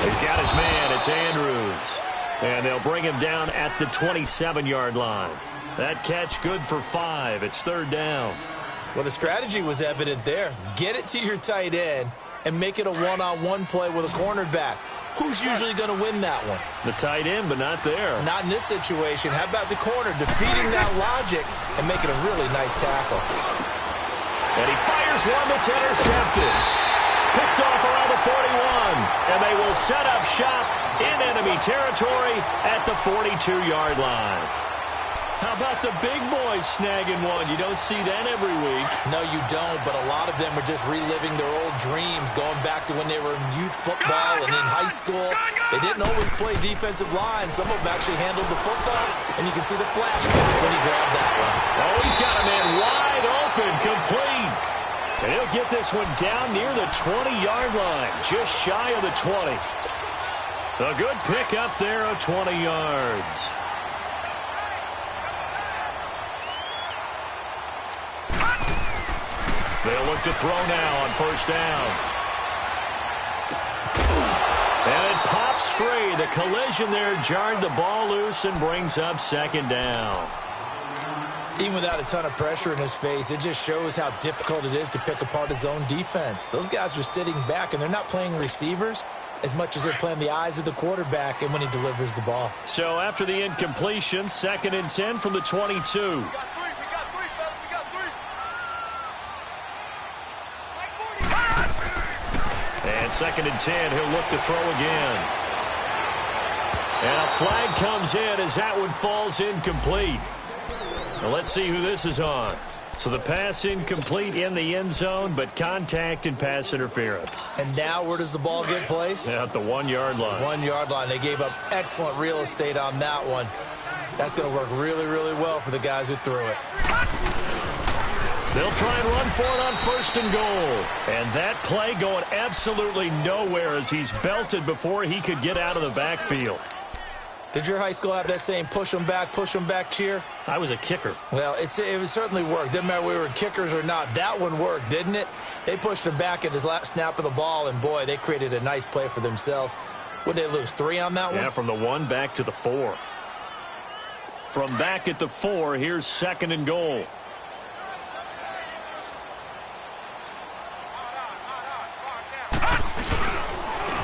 He's got his man. It's Andrews. And they'll bring him down at the 27-yard line. That catch good for 5. It's 3rd down. Well, the strategy was evident there. Get it to your tight end and make it a one-on-one play with a cornerback. Who's usually going to win that one? The tight end, but not there. Not in this situation. How about the corner defeating that logic and making a really nice tackle? And he fires one that's intercepted. Picked off around the 41. And they will set up shop in enemy territory at the 42-yard line. How about the big boys snagging one? You don't see that every week. No, you don't, but a lot of them are just reliving their old dreams, going back to when they were in youth football and in high school. They didn't always play defensive line. Some of them actually handled the football, and you can see the flash when he grabbed that one. Oh, he's got a man wide open, complete. And he'll get this one down near the 20-yard line, just shy of the 20. A good pick up there of 20 yards. They'll look to throw now on 1st down. 23. The collision there jarred the ball loose and brings up second down. Even without a ton of pressure in his face, it just shows how difficult it is to pick apart his own defense. Those guys are sitting back, and they're not playing receivers as much as they're playing the eyes of the quarterback and when he delivers the ball. So after the incompletion, 2nd and 10 from the 22. And 2nd and 10, he'll look to throw again. And a flag comes in as that one falls incomplete. Now let's see who this is on. So the pass incomplete in the end zone, but contact and pass interference. And now where does the ball get placed? At the 1-yard line. 1-yard line. They gave up excellent real estate on that one. That's going to work really, really well for the guys who threw it. They'll try and run for it on 1st and goal. And that play going absolutely nowhere as he's belted before he could get out of the backfield. Did your high school have that same push them back cheer? I was a kicker. Well, it certainly worked. Didn't matter if we were kickers or not. That one worked, didn't it? They pushed him back at his last snap of the ball, and, boy, they created a nice play for themselves. What did they lose, 3 on that one? Yeah, from the 1 back to the 4. From back at the 4, here's 2nd and goal.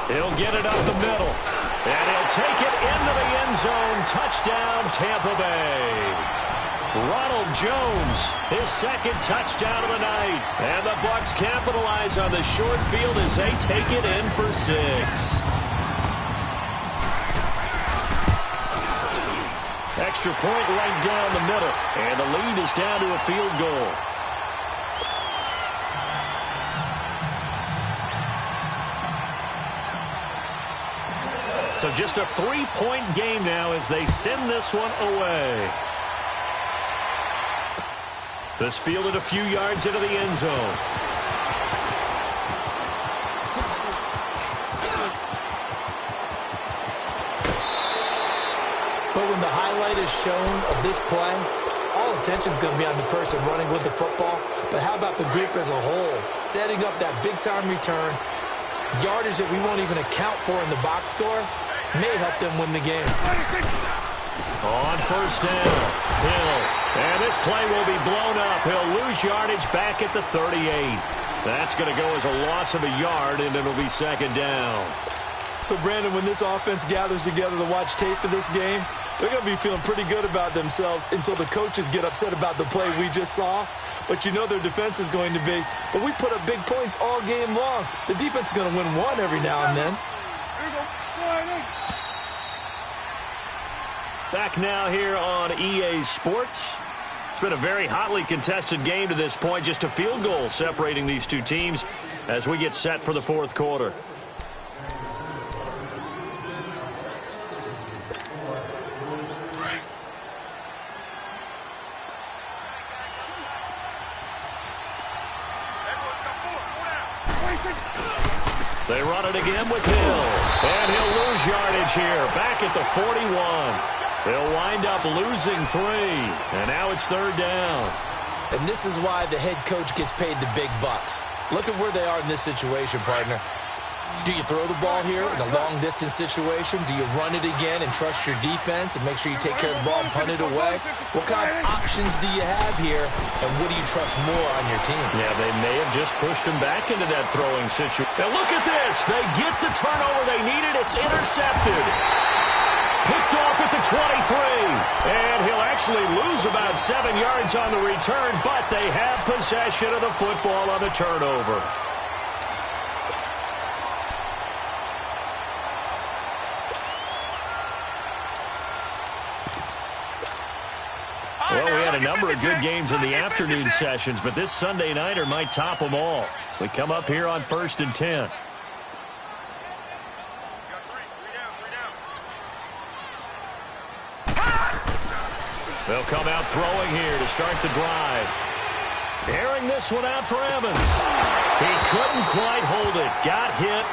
He'll get it up the middle. And he'll take it into the end zone. Touchdown, Tampa Bay. Ronald Jones, his 2nd touchdown of the night. And the Bucs capitalize on the short field as they take it in for 6. Extra point right down the middle. And the lead is down to a field goal. So just a 3-point game now as they send this one away. This fielded a few yards into the end zone. But when the highlight is shown of this play, all attention is going to be on the person running with the football. But how about the group as a whole, setting up that big-time return, yardage that we won't even account for in the box score, may help them win the game. On 1st down, Hill. And this play will be blown up. He'll lose yardage back at the 38. That's going to go as a loss of a yard, and it'll be 2nd down. So, Brandon, when this offense gathers together to watch tape for this game, they're going to be feeling pretty good about themselves until the coaches get upset about the play we just saw. But you know their defense is going to be. But we put up big points all game long. The defense is going to win one every now and then. Back now here on EA Sports. It's been a very hotly contested game to this point. Just a field goal separating these two teams as we get set for the 4th quarter. They run it again with Hill. And he'll lose yardage here. Back at the 41. They'll wind up losing 3. And now it's 3rd down. And this is why the head coach gets paid the big bucks. Look at where they are in this situation, partner. Do you throw the ball here in a long-distance situation? Do you run it again and trust your defense and make sure you take care of the ball and punt it away? What kind of options do you have here, and what do you trust more on your team? Yeah, they may have just pushed him back into that throwing situation. Now look at this. They get the turnover they needed. It's intercepted. Picked off at the 23. And he'll actually lose about 7 yards on the return, but they have possession of the football on the turnover. Well, we had a number of good games in the afternoon sessions, but this Sunday nighter might top them all. So we come up here on 1st and 10. They'll come out throwing here to start the drive. Airing this one out for Evans. He couldn't quite hold it. Got hit.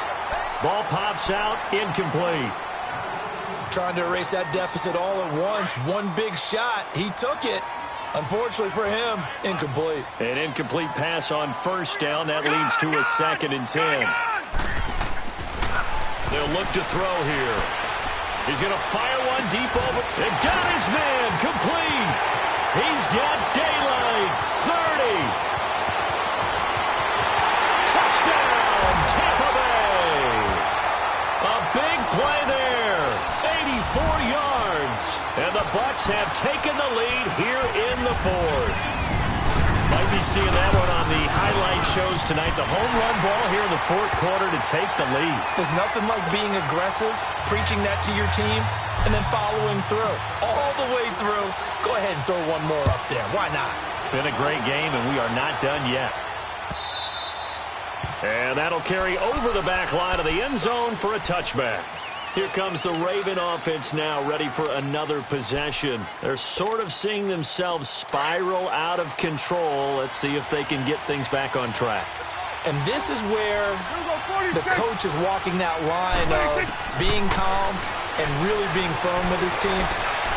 Ball pops out. Incomplete. Trying to erase that deficit all at once. One big shot. He took it. Unfortunately for him, incomplete. An incomplete pass on 1st down. That leads to a 2nd and 10. they'll look to throw here. He's going to fire one deep over. And got his man complete. He's got daylight. 30. Touchdown, Tampa Bay. A big play there. 84 yards. And the Bucs have taken the lead here in the fourth. Might be seeing that one on the highlight shows tonight. The home run ball here in the fourth quarter to take the lead. There's nothing like being aggressive, preaching that to your team, and then following through. All the way through. Go ahead and throw one more up there. Why not? Been a great game, and we are not done yet. And that'll carry over the back line of the end zone for a touchback. Here comes the Raven offense now, ready for another possession. They're sort of seeing themselves spiral out of control. Let's see if they can get things back on track. And this is where the coach is walking that line of being calm and really being firm with his team.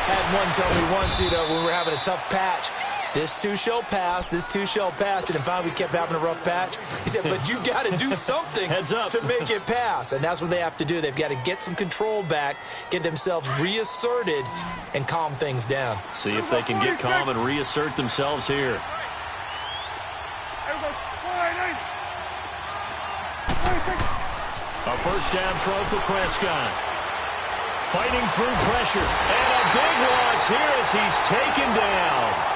Had one tell me once, when we were having a tough patch, this too shall pass, this too shall pass. And finally we kept having a rough patch. He said, but you got to do something Heads up. to make it pass. And that's what they have to do. They've got to get some control back, get themselves reasserted, and calm things down. See if they can get calm and reassert themselves here. A first down throw for Prescott. Fighting through pressure. And a big loss here as he's taken down.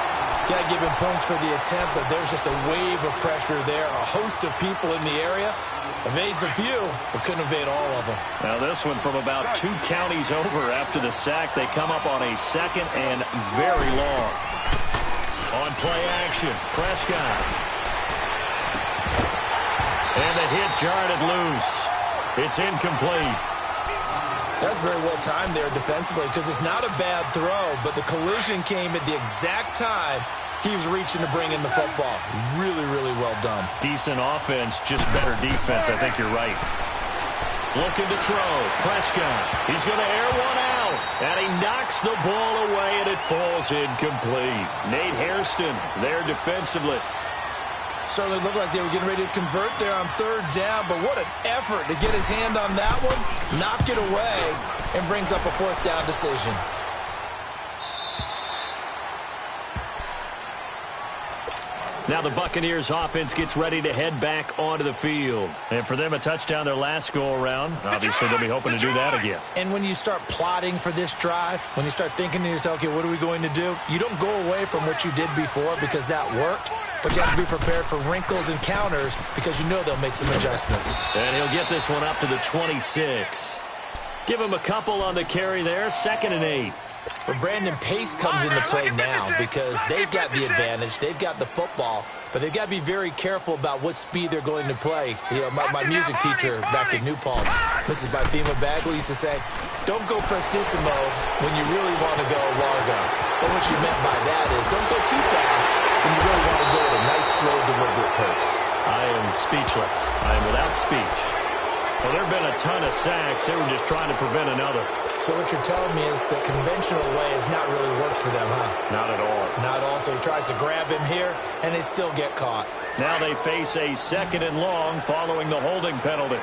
Got to give him points for the attempt, but there's just a wave of pressure there. A host of people in the area. Evades a few, but couldn't evade all of them. Now this one from about 2 counties over after the sack. They come up on a second and very long. On play action, Prescott. And the hit jarred it loose. It's incomplete. That's very well timed there defensively because it's not a bad throw, but the collision came at the exact time he was reaching to bring in the football. Really, really well done. Decent offense, just better defense. I think you're right. Looking to throw. Prescott. He's going to air one out. And he knocks the ball away, and it falls incomplete. Nate Hairston there defensively. Certainly looked like they were getting ready to convert there on third down, but what an effort to get his hand on that one, knock it away, and brings up a fourth down decision. Now the Buccaneers offense gets ready to head back onto the field. And for them, a touchdown their last go-around. Obviously, they'll be hoping to do that again. And when you start plotting for this drive, when you start thinking to yourself, okay, what are we going to do? You don't go away from what you did before because that worked, but you have to be prepared for wrinkles and counters because you know they'll make some adjustments. And he'll get this one up to the 26. Give him a couple on the carry there, 2nd and 8. But Brandon Pace comes into play now because they've got the advantage. They've got the football, but they've got to be very careful about what speed they're going to play. You know, my music teacher back in New Paltz, Mrs. Bifema Bagley, used to say, don't go prestissimo when you really want to go largo. And what she meant by that is don't go too fast when you really want to go at a nice, slow, deliberate pace. I am speechless. I am without speech. Well, there have been a ton of sacks. They were just trying to prevent another. So what you're telling me is the conventional way has not really worked for them, huh? Not at all. Not all. So he tries to grab him here, and they still get caught. Now they face a 2nd and long following the holding penalty.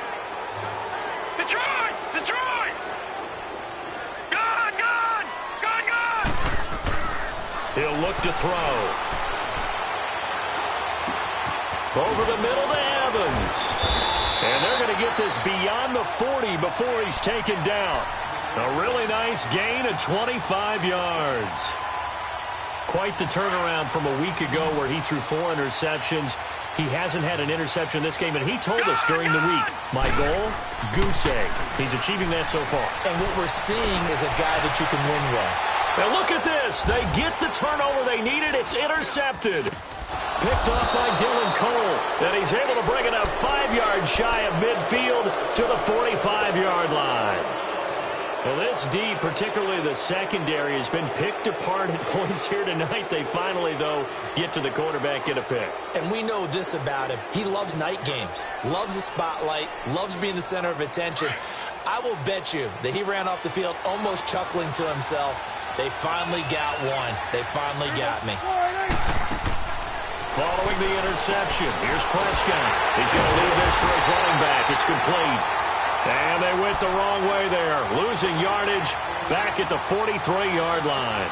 Detroit! Detroit! Gone! Gone! Gone! Gone! He'll look to throw. Over the middle to Evans. And they're going to get this beyond the 40 before he's taken down. A really nice gain of 25 yards. Quite the turnaround from a week ago where he threw 4 interceptions. He hasn't had an interception this game, and he told us during the week, my goal, goose egg. He's achieving that so far. And what we're seeing is a guy that you can win with. Now look at this. They get the turnover they needed. It's intercepted. Picked off by Dylan Cole. And he's able to bring it up 5 yards shy of midfield to the 45-yard line. Well, this D, particularly the secondary, has been picked apart at points here tonight. They finally, though, get to the quarterback, get a pick. And we know this about him. He loves night games, loves the spotlight, loves being the center of attention. I will bet you that he ran off the field almost chuckling to himself. They finally got one. They finally got me. Following the interception, here's Prescott. He's going to leave this for his running back. It's complete. And they went the wrong way there, losing yardage back at the 43-yard line.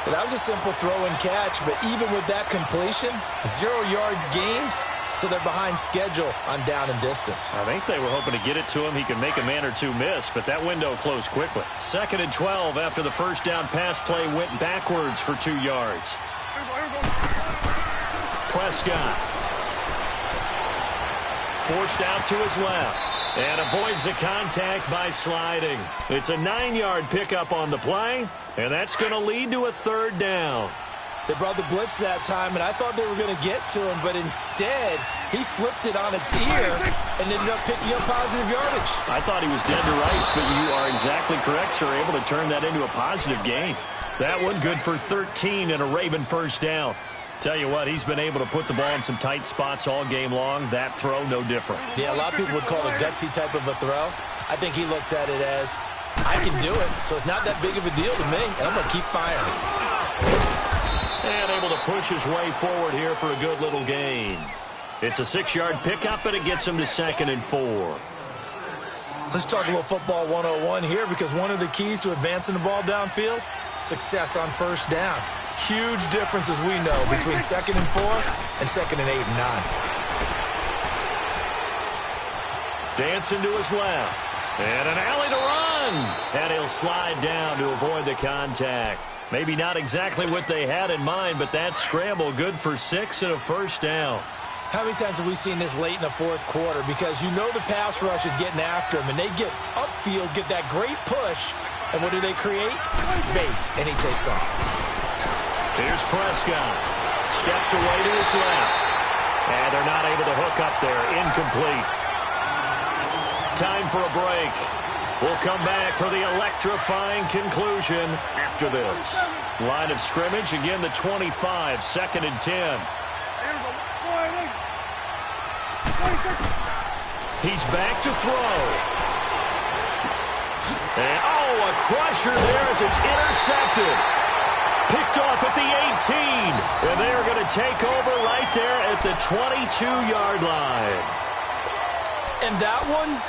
Well, that was a simple throw and catch, but even with that completion, 0 yards gained, so they're behind schedule on down and distance. I think they were hoping to get it to him. He could make a man or two miss, but that window closed quickly. 2nd and 12 after the first down pass play went backwards for 2 yards. Prescott forced out to his left and avoids the contact by sliding. It's a 9-yard pickup on the play, and that's going to lead to a 3rd down. They brought the blitz that time, and I thought they were going to get to him, but instead, he flipped it on its ear and ended up picking up positive yardage. I thought he was dead to rights, but you are exactly correct, sir. Able to turn that into a positive gain. That one good for 13 and a Raven first down. Tell you what, he's been able to put the ball in some tight spots all game long. That throw, no different. Yeah, a lot of people would call it a gutsy type of a throw. I think he looks at it as, I can do it, so it's not that big of a deal to me, and I'm going to keep firing. And able to push his way forward here for a good little gain. It's a 6-yard pickup, and it gets him to 2nd and 4. Let's talk a little football 101 here, because one of the keys to advancing the ball downfield, success on first down. Huge differences we know between 2nd and 4 and 2nd and 8 and 9. Dancing to his left. And an alley to run. And he'll slide down to avoid the contact. Maybe not exactly what they had in mind, but that scramble good for 6 and a first down. How many times have we seen this late in the 4th quarter? Because you know the pass rush is getting after him, and they get upfield, get that great push, and what do they create? Space, and he takes off. Here's Prescott. Steps away to his left. And they're not able to hook up there. Incomplete. Time for a break. We'll come back for the electrifying conclusion after this. Line of scrimmage, again the 25, 2nd and 10. He's back to throw. And, a crusher there as it's intercepted. Picked off at the 18. And they're going to take over right there at the 22-yard line. And that one,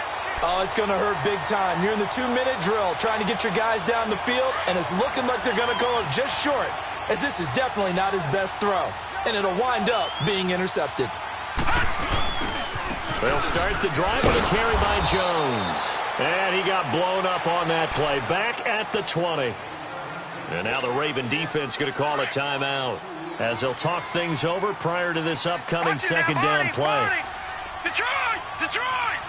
it's going to hurt big time. You're in the 2-minute drill trying to get your guys down the field, and it's looking like they're going to go just short, as this is definitely not his best throw. And it'll wind up being intercepted. They'll start the drive with a carry by Jones. And he got blown up on that play. Back at the 20. And now the Raven defense going to call a timeout as they'll talk things over prior to this upcoming 2nd down play. Detroit! Detroit!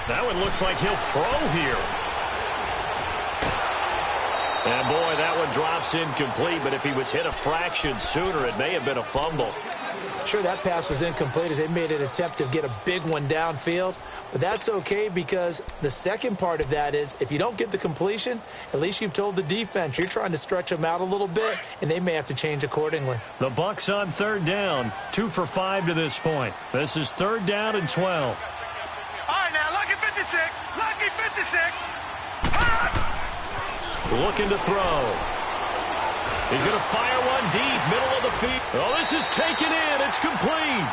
That one looks like he'll throw here. And boy, that one drops incomplete, but if he was hit a fraction sooner, it may have been a fumble. Sure, that pass was incomplete as they made an attempt to get a big one downfield, but that's okay because the second part of that is if you don't get the completion, at least you've told the defense you're trying to stretch them out a little bit, and they may have to change accordingly. The Bucs on 3rd down, 2 for 5 to this point. This is 3rd down and 12. All right, now, lucky 56. Lucky 56. Looking to throw. He's going to fire one deep, middle of the field. Oh, this is taken in. It's complete.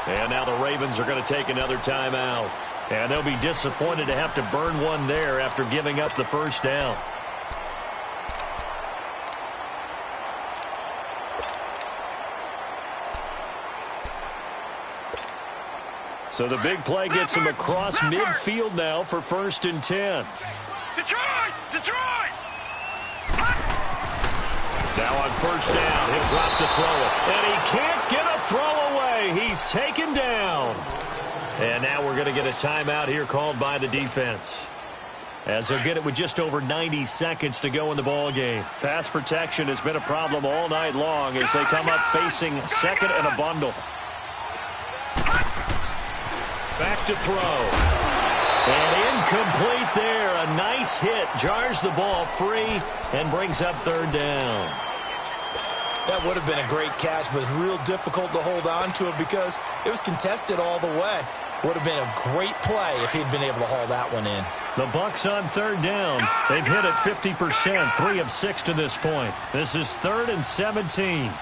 And now the Ravens are going to take another timeout. And they'll be disappointed to have to burn one there after giving up the first down. So the big play gets him across midfield now for 1st and 10. Detroit! Detroit! Now on 1st down, he'll drop to throw it. And he can't get a throw away. He's taken down. And now we're going to get a timeout here called by the defense, as they'll get it with just over 90 seconds to go in the ball game. Pass protection has been a problem all night long as they come up facing 2nd and a bundle. Back to throw. And incomplete there. A nice hit. Jars the ball free and brings up 3rd down. That would have been a great catch, but it's real difficult to hold on to it because it was contested all the way. Would have been a great play if he'd been able to haul that one in. The Bucs on 3rd down. They've hit it 50%, 3 of 6 to this point. This is 3rd and 17. Gun!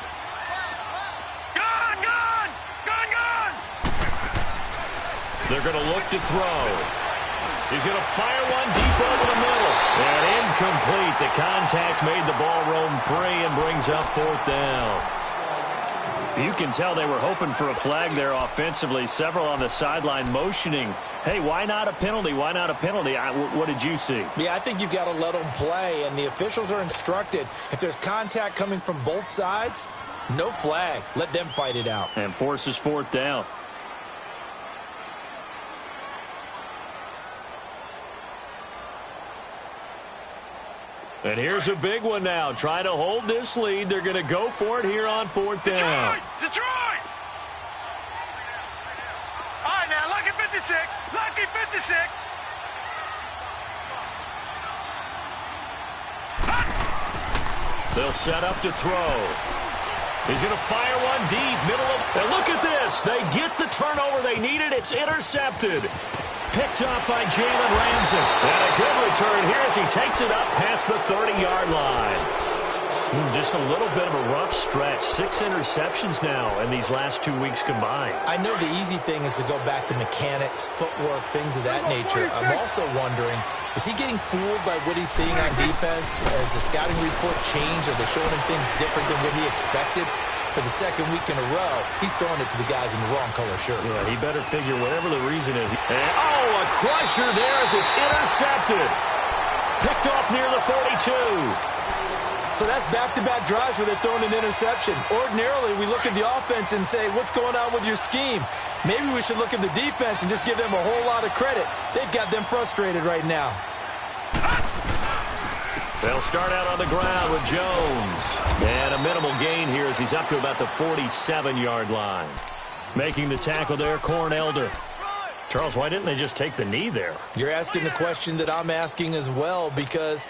Gun! Gun! They're going to look to throw. He's going to fire one deep over the middle. And incomplete. The contact made the ball roam free and brings up 4th down. You can tell they were hoping for a flag there offensively. Several on the sideline motioning, hey, why not a penalty? Why not a penalty? What did you see? Yeah, I think you've got to let them play, and the officials are instructed. If there's contact coming from both sides, no flag. Let them fight it out. And forces 4th down. And here's a big one now. Trying to hold this lead. They're going to go for it here on 4th down. Detroit! All right, now, lucky 56. Lucky 56. They'll set up to throw. He's going to fire one deep, middle of... And look at this. They get the turnover they needed. It's intercepted. Picked up by Jalen Ramsey. And a good return here as he takes it up past the 30-yard line. Just a little bit of a rough stretch. 6 interceptions now in these last 2 weeks combined. I know the easy thing is to go back to mechanics, footwork, things of that nature. I'm also wondering, is he getting fooled by what he's seeing on defense? Has the scouting report changed? Are they showing him things different than what he expected? For the second week in a row, he's throwing it to the guys in the wrong color shirts. Yeah, he better figure whatever the reason is. And, oh, a crusher there as it's intercepted. Picked off near the 42. So that's back-to-back drives where they're throwing an interception. Ordinarily, we look at the offense and say, what's going on with your scheme? Maybe we should look at the defense and just give them a whole lot of credit. They've got them frustrated right now. They'll start out on the ground with Jones. And a minimal gain here as he's up to about the 47-yard line. Making the tackle there, Corn Elder. Charles, why didn't they just take the knee there? You're asking the question that I'm asking as well, because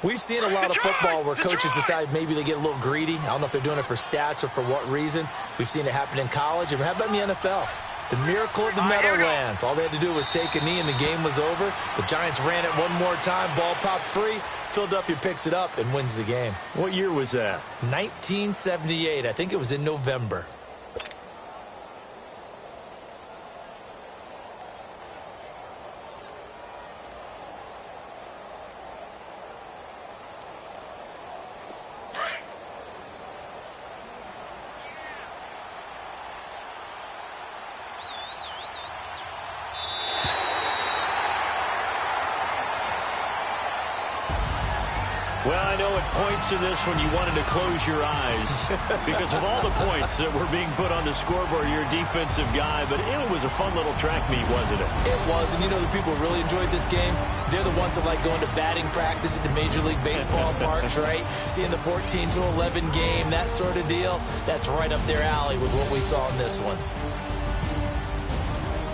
we've seen a lot of football where coaches decide maybe they get a little greedy. I don't know if they're doing it for stats or for what reason. We've seen it happen in college. And how about in the NFL? The miracle of the Meadowlands. All they had to do was take a knee and the game was over. The Giants ran it one more time. Ball popped free. Philadelphia picks it up and wins the game. What year was that? 1978. I think it was in November. Well, I know at points in this one you wanted to close your eyes because of all the points that were being put on the scoreboard. You're a defensive guy, but it was a fun little track meet, wasn't it? It was, and you know the people who really enjoyed this game? They're the ones that like going to batting practice at the Major League Baseball parks, right? Seeing the 14-11 game, that sort of deal, that's right up their alley with what we saw in this one.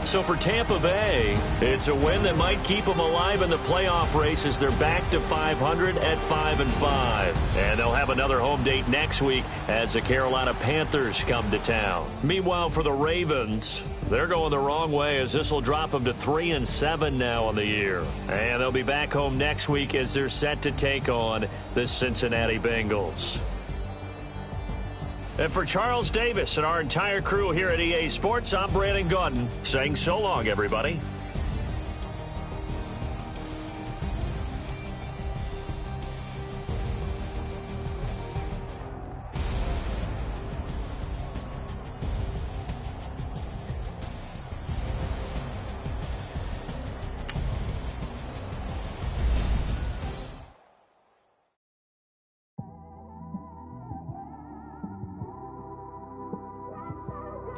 So for Tampa Bay, it's a win that might keep them alive in the playoff race as they're back to 500 at 5-5. And they'll have another home date next week as the Carolina Panthers come to town. Meanwhile, for the Ravens, they're going the wrong way as this will drop them to 3-7 now on the year. And they'll be back home next week as they're set to take on the Cincinnati Bengals. And for Charles Davis and our entire crew here at EA Sports, I'm Brandon Gaudin saying so long, everybody.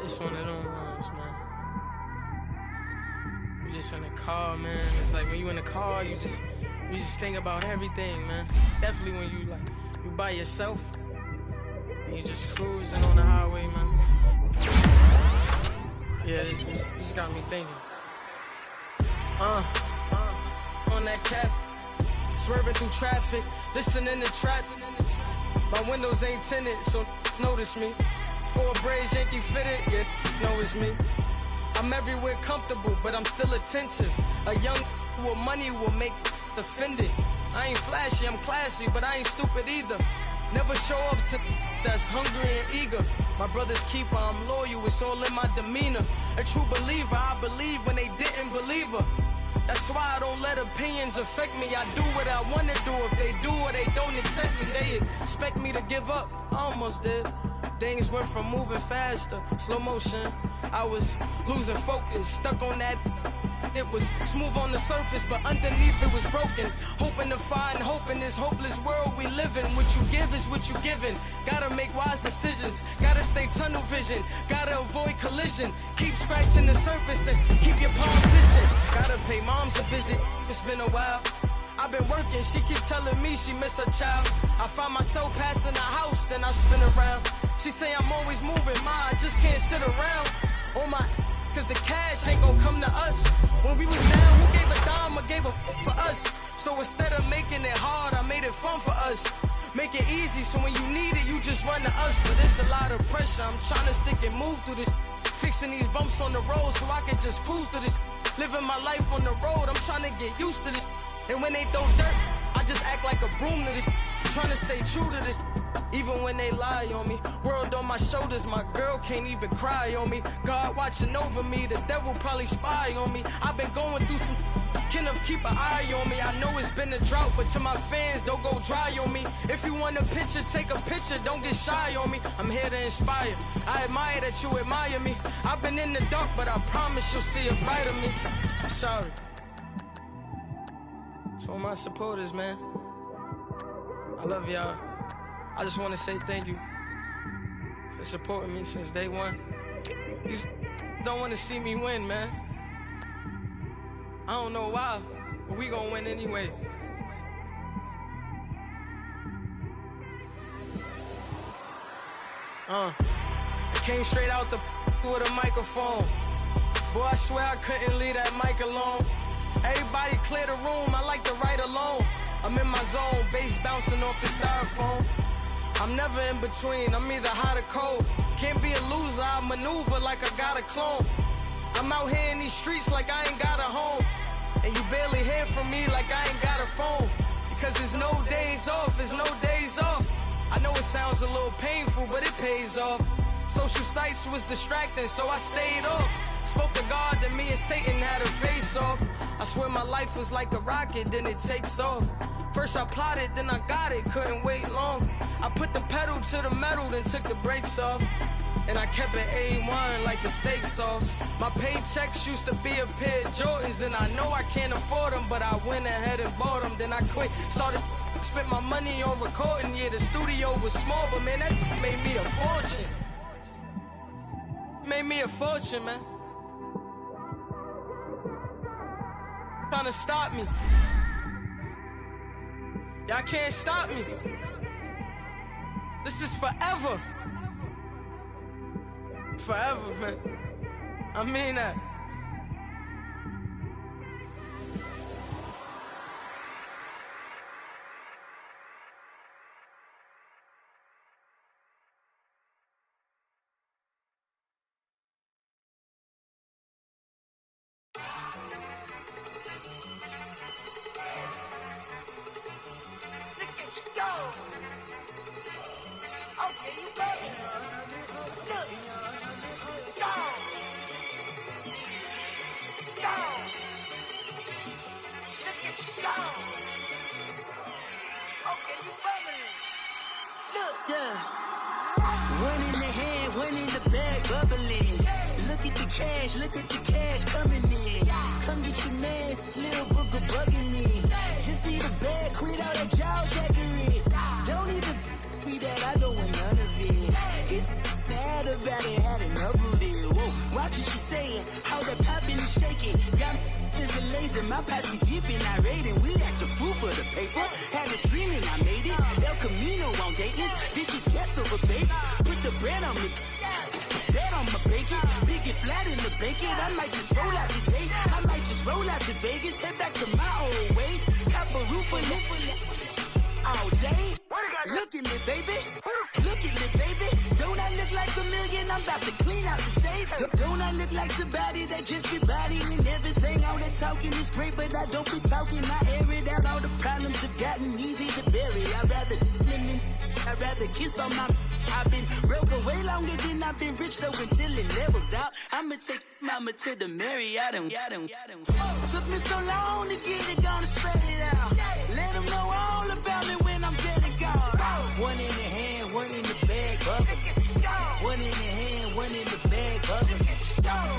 It's one of them ones, man. You just in the car, man. It's like when you in the car, you just think about everything, man. Definitely when you by yourself and you just cruising on the highway, man. Yeah, this got me thinking. On that cap, swerving through traffic, listening to trap. My windows ain't tinted, so notice me. 4 braids, Yankee fitted, yeah, know it's me. I'm everywhere comfortable, but I'm still attentive. A young with money will make offended. I ain't flashy, I'm classy, but I ain't stupid either. Never show up to that's hungry and eager. My brother's keeper, I'm loyal, it's all in my demeanor. A true believer, I believe when they didn't believe her. That's why I don't let opinions affect me. I do what I want to do. If they do or they don't accept me, they expect me to give up. I almost did. Things went from moving faster, slow motion. I was losing focus, stuck on that. It was smooth on the surface, but underneath it was broken. Hoping to find hope in this hopeless world we live in. What you give is what you given. Gotta make wise decisions. Gotta stay tunnel vision. Gotta avoid collision. Keep scratching the surface and keep your palms itching. Gotta pay moms a visit. It's been a while. I've been working, she keep telling me she miss her child. I find myself passing the house, then I spin around. She say I'm always moving, ma, I just can't sit around. Oh my, cause the cash ain't gon' come to us. When we was down, who gave a dime or gave a for us? So instead of making it hard, I made it fun for us. Make it easy, so when you need it, you just run to us. But it's a lot of pressure, I'm trying to stick and move through this. Fixing these bumps on the road so I can just cruise to this. Living my life on the road, I'm trying to get used to this. And when they throw dirt, I just act like a broom to this. Trying to stay true to this. Even when they lie on me. World on my shoulders, my girl can't even cry on me. God watching over me, the devil probably spy on me. I've been going through some. Kenneth, keep an eye on me. I know it's been a drought, but to my fans, don't go dry on me. If you want a picture, take a picture, don't get shy on me. I'm here to inspire. I admire that you admire me. I've been in the dark, but I promise you'll see a brighter me. I'm sorry. To all my supporters, man, I love y'all. I just want to say thank you for supporting me since day one. You don't want to see me win, man. I don't know why, but we gonna win anyway. I came straight out the with a microphone. Boy, I swear I couldn't leave that mic alone. Everybody clear the room, I like to write alone. I'm in my zone, bass bouncing off the styrofoam. I'm never in between, I'm either hot or cold. Can't be a loser, I maneuver like I got a clone. I'm out here in these streets like I ain't got a home. And you barely hear from me like I ain't got a phone. Because there's no days off, there's no days off. I know it sounds a little painful, but it pays off. Social sites was distracting, so I stayed off. Spoke to God, then me and Satan had a face off. I swear my life was like a rocket, then it takes off. First I plotted, then I got it, couldn't wait long. I put the pedal to the metal, then took the brakes off. And I kept it A1 like the steak sauce. My paychecks used to be a pair of Jordans, and I know I can't afford them, but I went ahead and bought them. Then I quit, started spent my money on recording. Yeah, the studio was small, but man, that made me a fortune. Made me a fortune, man. Trying to stop me. Y'all can't stop me. This is forever. Forever, man. I mean that. Look at the cash coming in. Come get your man, Slim Booker bugging me. Just need a bag, quit all that jaw jackery. Don't even be that, I don't want none of it. It's bad about it, had enough of it. Whoa, watch what you saying, how that poppin' and shaking. Got is a laser, my posse deep and I raiding. We act the fool for the paper. Had a dream and I made it. El Camino on Dayton's, bitches guess over baby. Put the bread on me. Bet on my bacon, big and flat in the bacon. I might just roll out today. I might just roll out to Vegas, head back to my old ways. Cop a roof for all day. Look at me, baby. Look at me, baby. Don't I look like a million? I'm about to clean out the safe. Don't I look like somebody that just be bodying everything? All that talking is great, but I don't be talking. I air it out. All the problems have gotten easy to bury. I'd rather a kiss on my. I've been broke way longer than I've been rich, so until it levels out, I'ma take mama to the Marriott and took me so long to get it, gonna spread it out. Let them know all about me when I'm dead and gone. One in the hand, one in the bag, bubble. One in the hand, one in the bag, bubble.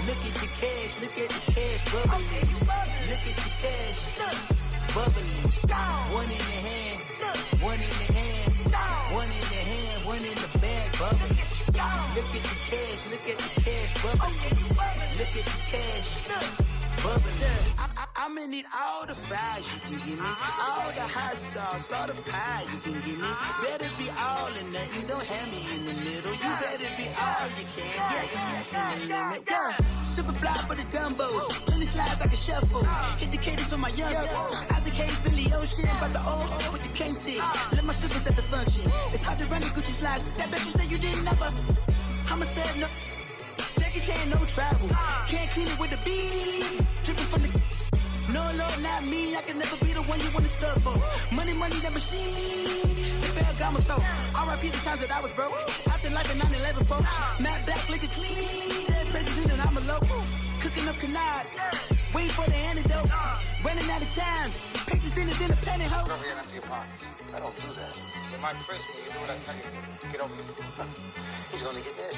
Look at the cash, look at the cash, bubbling. Look at the cash, bubbling. One in the hand, one in the hand, one in the hand, one in the bag, bubbling. Look at the cash, look at the cash, bubbling. Look at the cash, bubbling. I'ma need all the fries you can give me, all the hot sauce, all the pie you can give me. Better be all or nothing, don't have me in the middle. You better be all you can, yeah. Super fly for the Dumbos, plenty slides like a shuffle. Hit the cadence on my young Isaac Hayes, Billy Ocean, but the old with the cane stick. Let my slippers at the function. It's hard to run the Gucci slides. That bet you say you didn't never. I'ma stand up. Jackie Chan, no travel. Can't clean it with the beat. Dripping from the. No, Lord, not me. I can never be the one you wanna stuff for. Money, that machine. The Ferragamo store. R.I.P. the times that I was broke. Out in life in 9/11, folks. Matte black, liquor clean. Dead places in and I'm a local. Cooking up canard. Waiting for the antidote. Running out of time. Patience thinner than a penny hoe. Get over here and empty your pockets. I don't do that. You might frisk me. You do what I tell you. Get over here. He's gonna get this.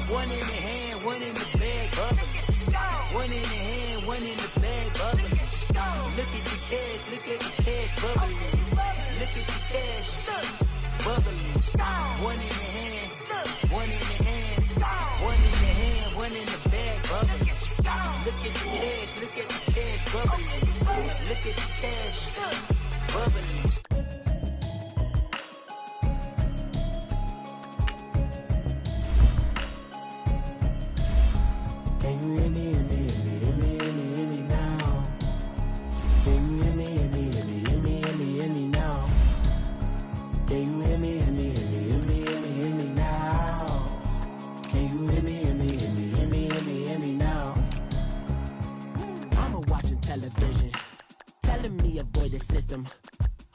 One in the hand, one in the bag, bubbling. One in the hand, one in the bag, bubbling. Look at the cash, look at the cash, bubbling. Look at the cash, bubbling. One in the hand, one in the hand, one in the hand, one in the bag, bubbling. Look at the cash, look at the cash, bubbling. Look at the cash, bubbling. Can you hear me, hear me, hear me, hear me, hear me, hear me now? Can you hear me, hear me, hear me, hear me, hear me, hear me now? Can you hear me, hear me, hear me, hear me, hear me, hear me now? Can you hear me, hear me, hear me, hear me, hear me, hear me now? I'm watching television, telling me avoid the system.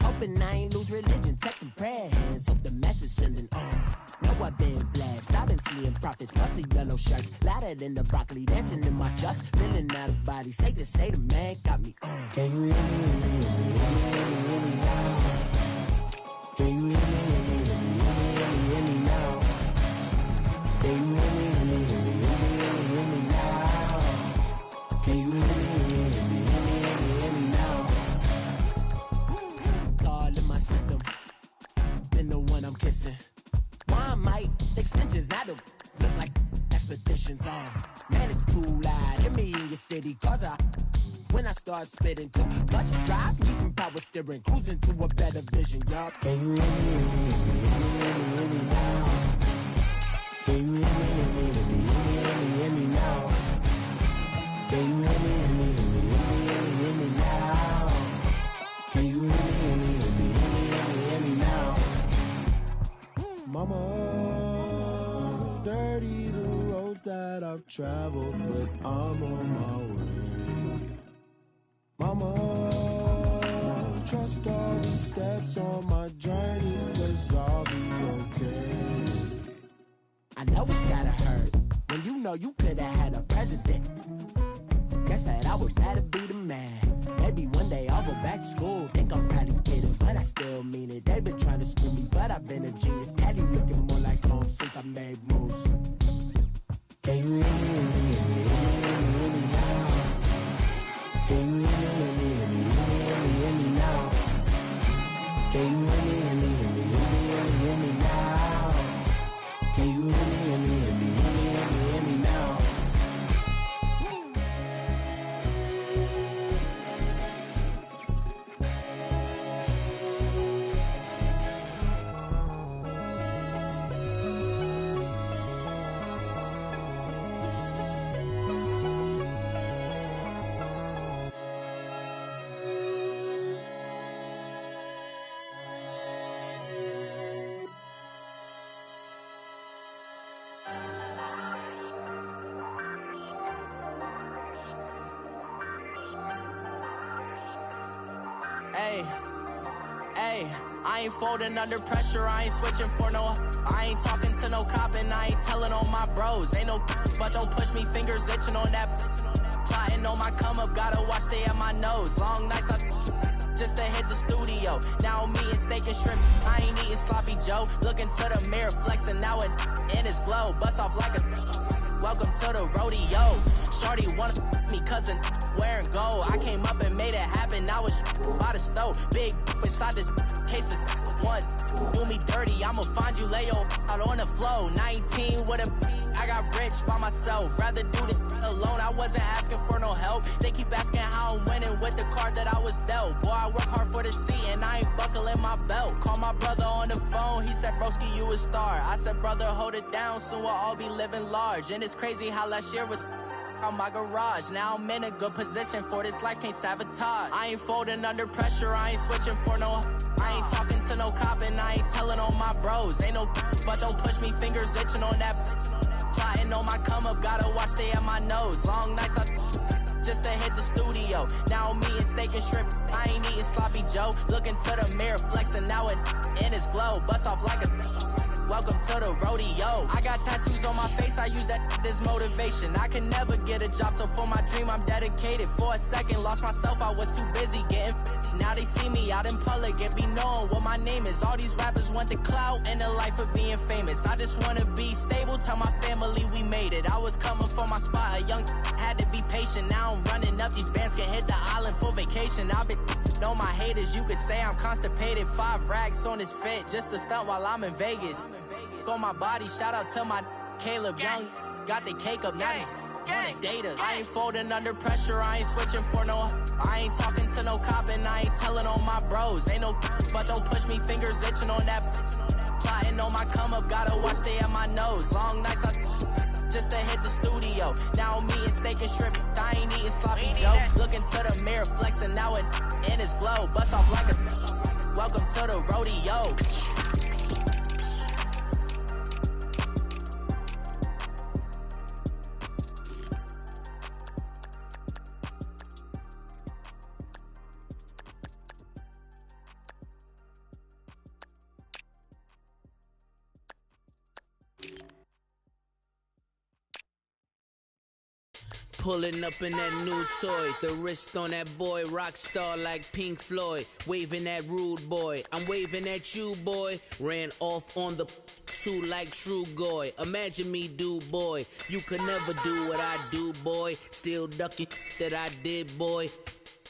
Hoping I ain't lose religion, texting prayer hands, hope the message sending on. Know I've been blessed, I've been seeing prophets, musty yellow shirts, louder than the broccoli, dancing in my chucks, feeling out of body, safe to say the man got me on. Can you hear me, hear me, hear me, hear me, hear me, hear me now? Can you hear me, hear me, hear me, hear me, hear me, hear me now? Can you hear me, hear me, hear me, hear me, hear me, hear me now? Can you hear me, hear me, hear me, hear me, hear me, hear me now? All in my system, been the one I'm kissing. Why might extensions out of look like expeditions on? Man, it's too loud. Hear me in your city, cause when I start spitting too much drive, need some power steering, cruising to a better vision, y'all. Can you hear me, hear me, hear me, hear me, hear me, hear me now? Can you hear me, hear me, hear me, hear me, hear me, hear me now? Can you hear me, hear me, hear me, hear me, hear me, hear me now? Can you hear me, hear me, hear me, hear me, hear me, hear me now? Mama, dirty the roads that I've traveled, but I'm on my way. Mama, trust all the steps on my journey, 'cause I'll be okay. I know it's gotta hurt when you know you could've had a president. Guess that I would rather be the man. Maybe one day I'll go back to school. Think I'm probably kidding, but I still mean it. They've been trying to school me, but I've been a genius. Daddy looking more like home since I made moves. Can you hear me, hear me, hear me, hear me, hear me, hear me now? Can you hear me, hear me, hear me, hear me, hear me, hear me now? Can you hear me, hear me, hear me, hear me, hear me, hear me now? Can you hear me, hear me, hear me, hear me, hear me, hear me now? Hey, I ain't folding under pressure, I ain't switching for no. I ain't talking to no cop and I ain't telling on my bros. Ain't no but don't push me, fingers itching on that. Plotting on my come up, gotta watch stay at my nose. Long nights just to hit the studio. Now I'm eating steak and shrimp, I ain't eating sloppy Joe. Looking to the mirror, flexing now and in his glow. Bust off like a welcome to the rodeo. Shorty wanna me cousin wearing gold. I came up and made it happen, I was by the stove. Big inside this case of once. Do me dirty, I'ma find you, lay your out on the floor. 19 with a I got rich by myself. Rather do this alone, I wasn't asking for no help. They keep asking how I'm winning with the card that I was dealt. Boy, I work hard for the seat and I ain't buckling my belt. Call my brother on the phone, he said, broski, you a star. I said, brother, hold it down, soon we'll all be living large. And it's crazy how last year was on my garage. Now I'm in a good position for this life, can't sabotage. I ain't folding under pressure, I ain't switching for no. I ain't talking to no cop and I ain't telling on my bros. Ain't no but don't push me, fingers itching on that. Plotting on my come up, gotta watch stay at my nose. Long nights just to hit the studio. Now I'm eating steak and shrimp, I ain't eating sloppy Joe. Looking to the mirror, flexing now and in his glow. Bust off like a welcome to the rodeo. I got tattoos on my face, I use that as motivation. I can never get a job, so for my dream I'm dedicated. For a second, lost myself, I was too busy getting now they see me out in public and be knowing what my name is. All these rappers want the clout and the life of being famous. I just wanna be stable, tell my family we made it. I was coming for my spot, a young had to be patient. Now I'm running up, these bands can hit the island for vacation. I've been know my haters, you could say I'm constipated. 5 racks on his fit, just to stunt while I'm in Vegas. On my body, shout out to my Caleb Young. Got the cake up, now he's wanna date us. I ain't folding under pressure, I ain't switching for no. I ain't talking to no cop and I ain't telling on my bros. Ain't no but don't push me, fingers itching on that. Plotting on my come up, gotta watch stay at my nose. Long nights just to hit the studio. Now I'm eating steak and shrimp, I ain't eating sloppy Joe. Looking to the mirror, flexing now and in his glow. Bust off like a welcome to the rodeo. Pulling up in that new toy, the wrist on that boy, rock star like Pink Floyd, waving at rude boy, I'm waving at you boy, ran off on the two like True Goy, imagine me do boy, you could never do what I do boy, still ducking that I did boy,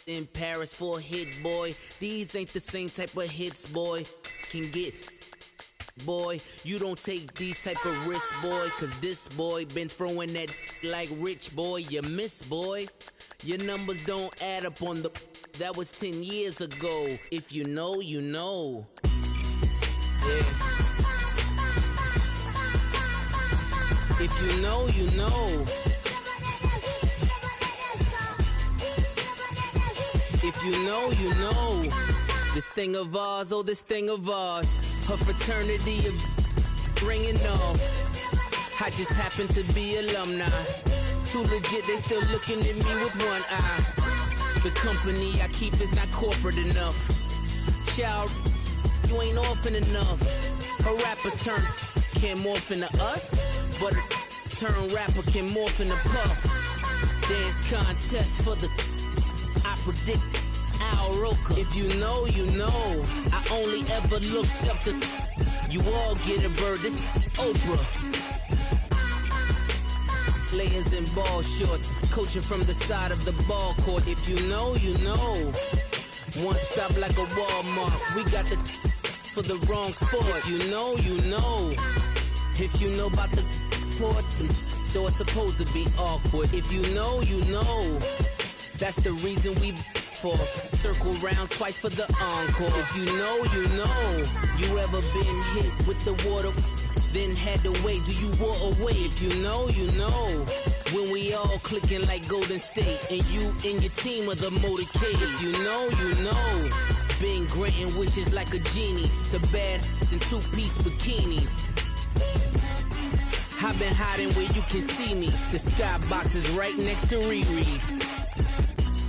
in Paris for a hit boy, these ain't the same type of hits boy, can get boy, you don't take these type of risks, boy, cause this boy been throwing that like rich boy, you miss, boy. Your numbers don't add up on the, that was 10 years ago. If you know, you know. Yeah. If you know, you know. If you know, you know. This thing of ours, oh, this thing of ours. Her fraternity of ringing off. I just happen to be alumni. Too legit, they still looking at me with one eye. The company I keep is not corporate enough. Child, you ain't orphan enough. A rapper turn can't morph into us, but a turn rapper can morph into Puff. Dance contest for the, I predict Al Roker. If you know, you know. I only ever looked up to, you all get a bird, this Oprah. Layers in ball shorts, coaching from the side of the ball court. If you know, you know. One stop like a Walmart, we got the for the wrong sport. If you know, you know. If you know about the port, though it's supposed to be awkward. If you know, you know. That's the reason we for circle round twice for the encore. If you know, you know. You ever been hit with the water, then had to wait, do you walk away? If you know, you know. When we all clicking like Golden State, and you and your team are the motorcade. If you know, you know. Been granting wishes like a genie to bad in 2-piece bikinis. I've been hiding where you can see me. The skybox is right next to Riri's.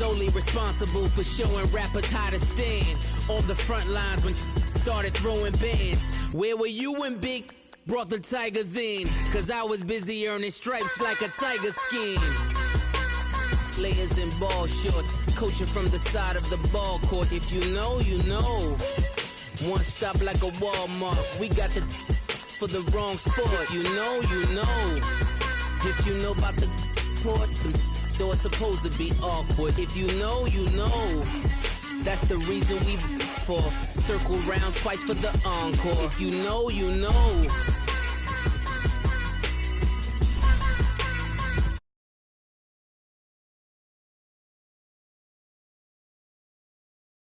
solely responsible for showing rappers how to stand on the front lines when started throwing bands. Where were you when Big brought the Tigers in? Cause I was busy earning stripes like a tiger skin. Players in ball shorts, coaching from the side of the ball court. If you know, you know. One stop like a Walmart. We got the for the wrong sport. You know, you know. If you know about the port, though it's supposed to be awkward. If you know, you know. That's the reason we for circle round twice for the encore. If you know, you know.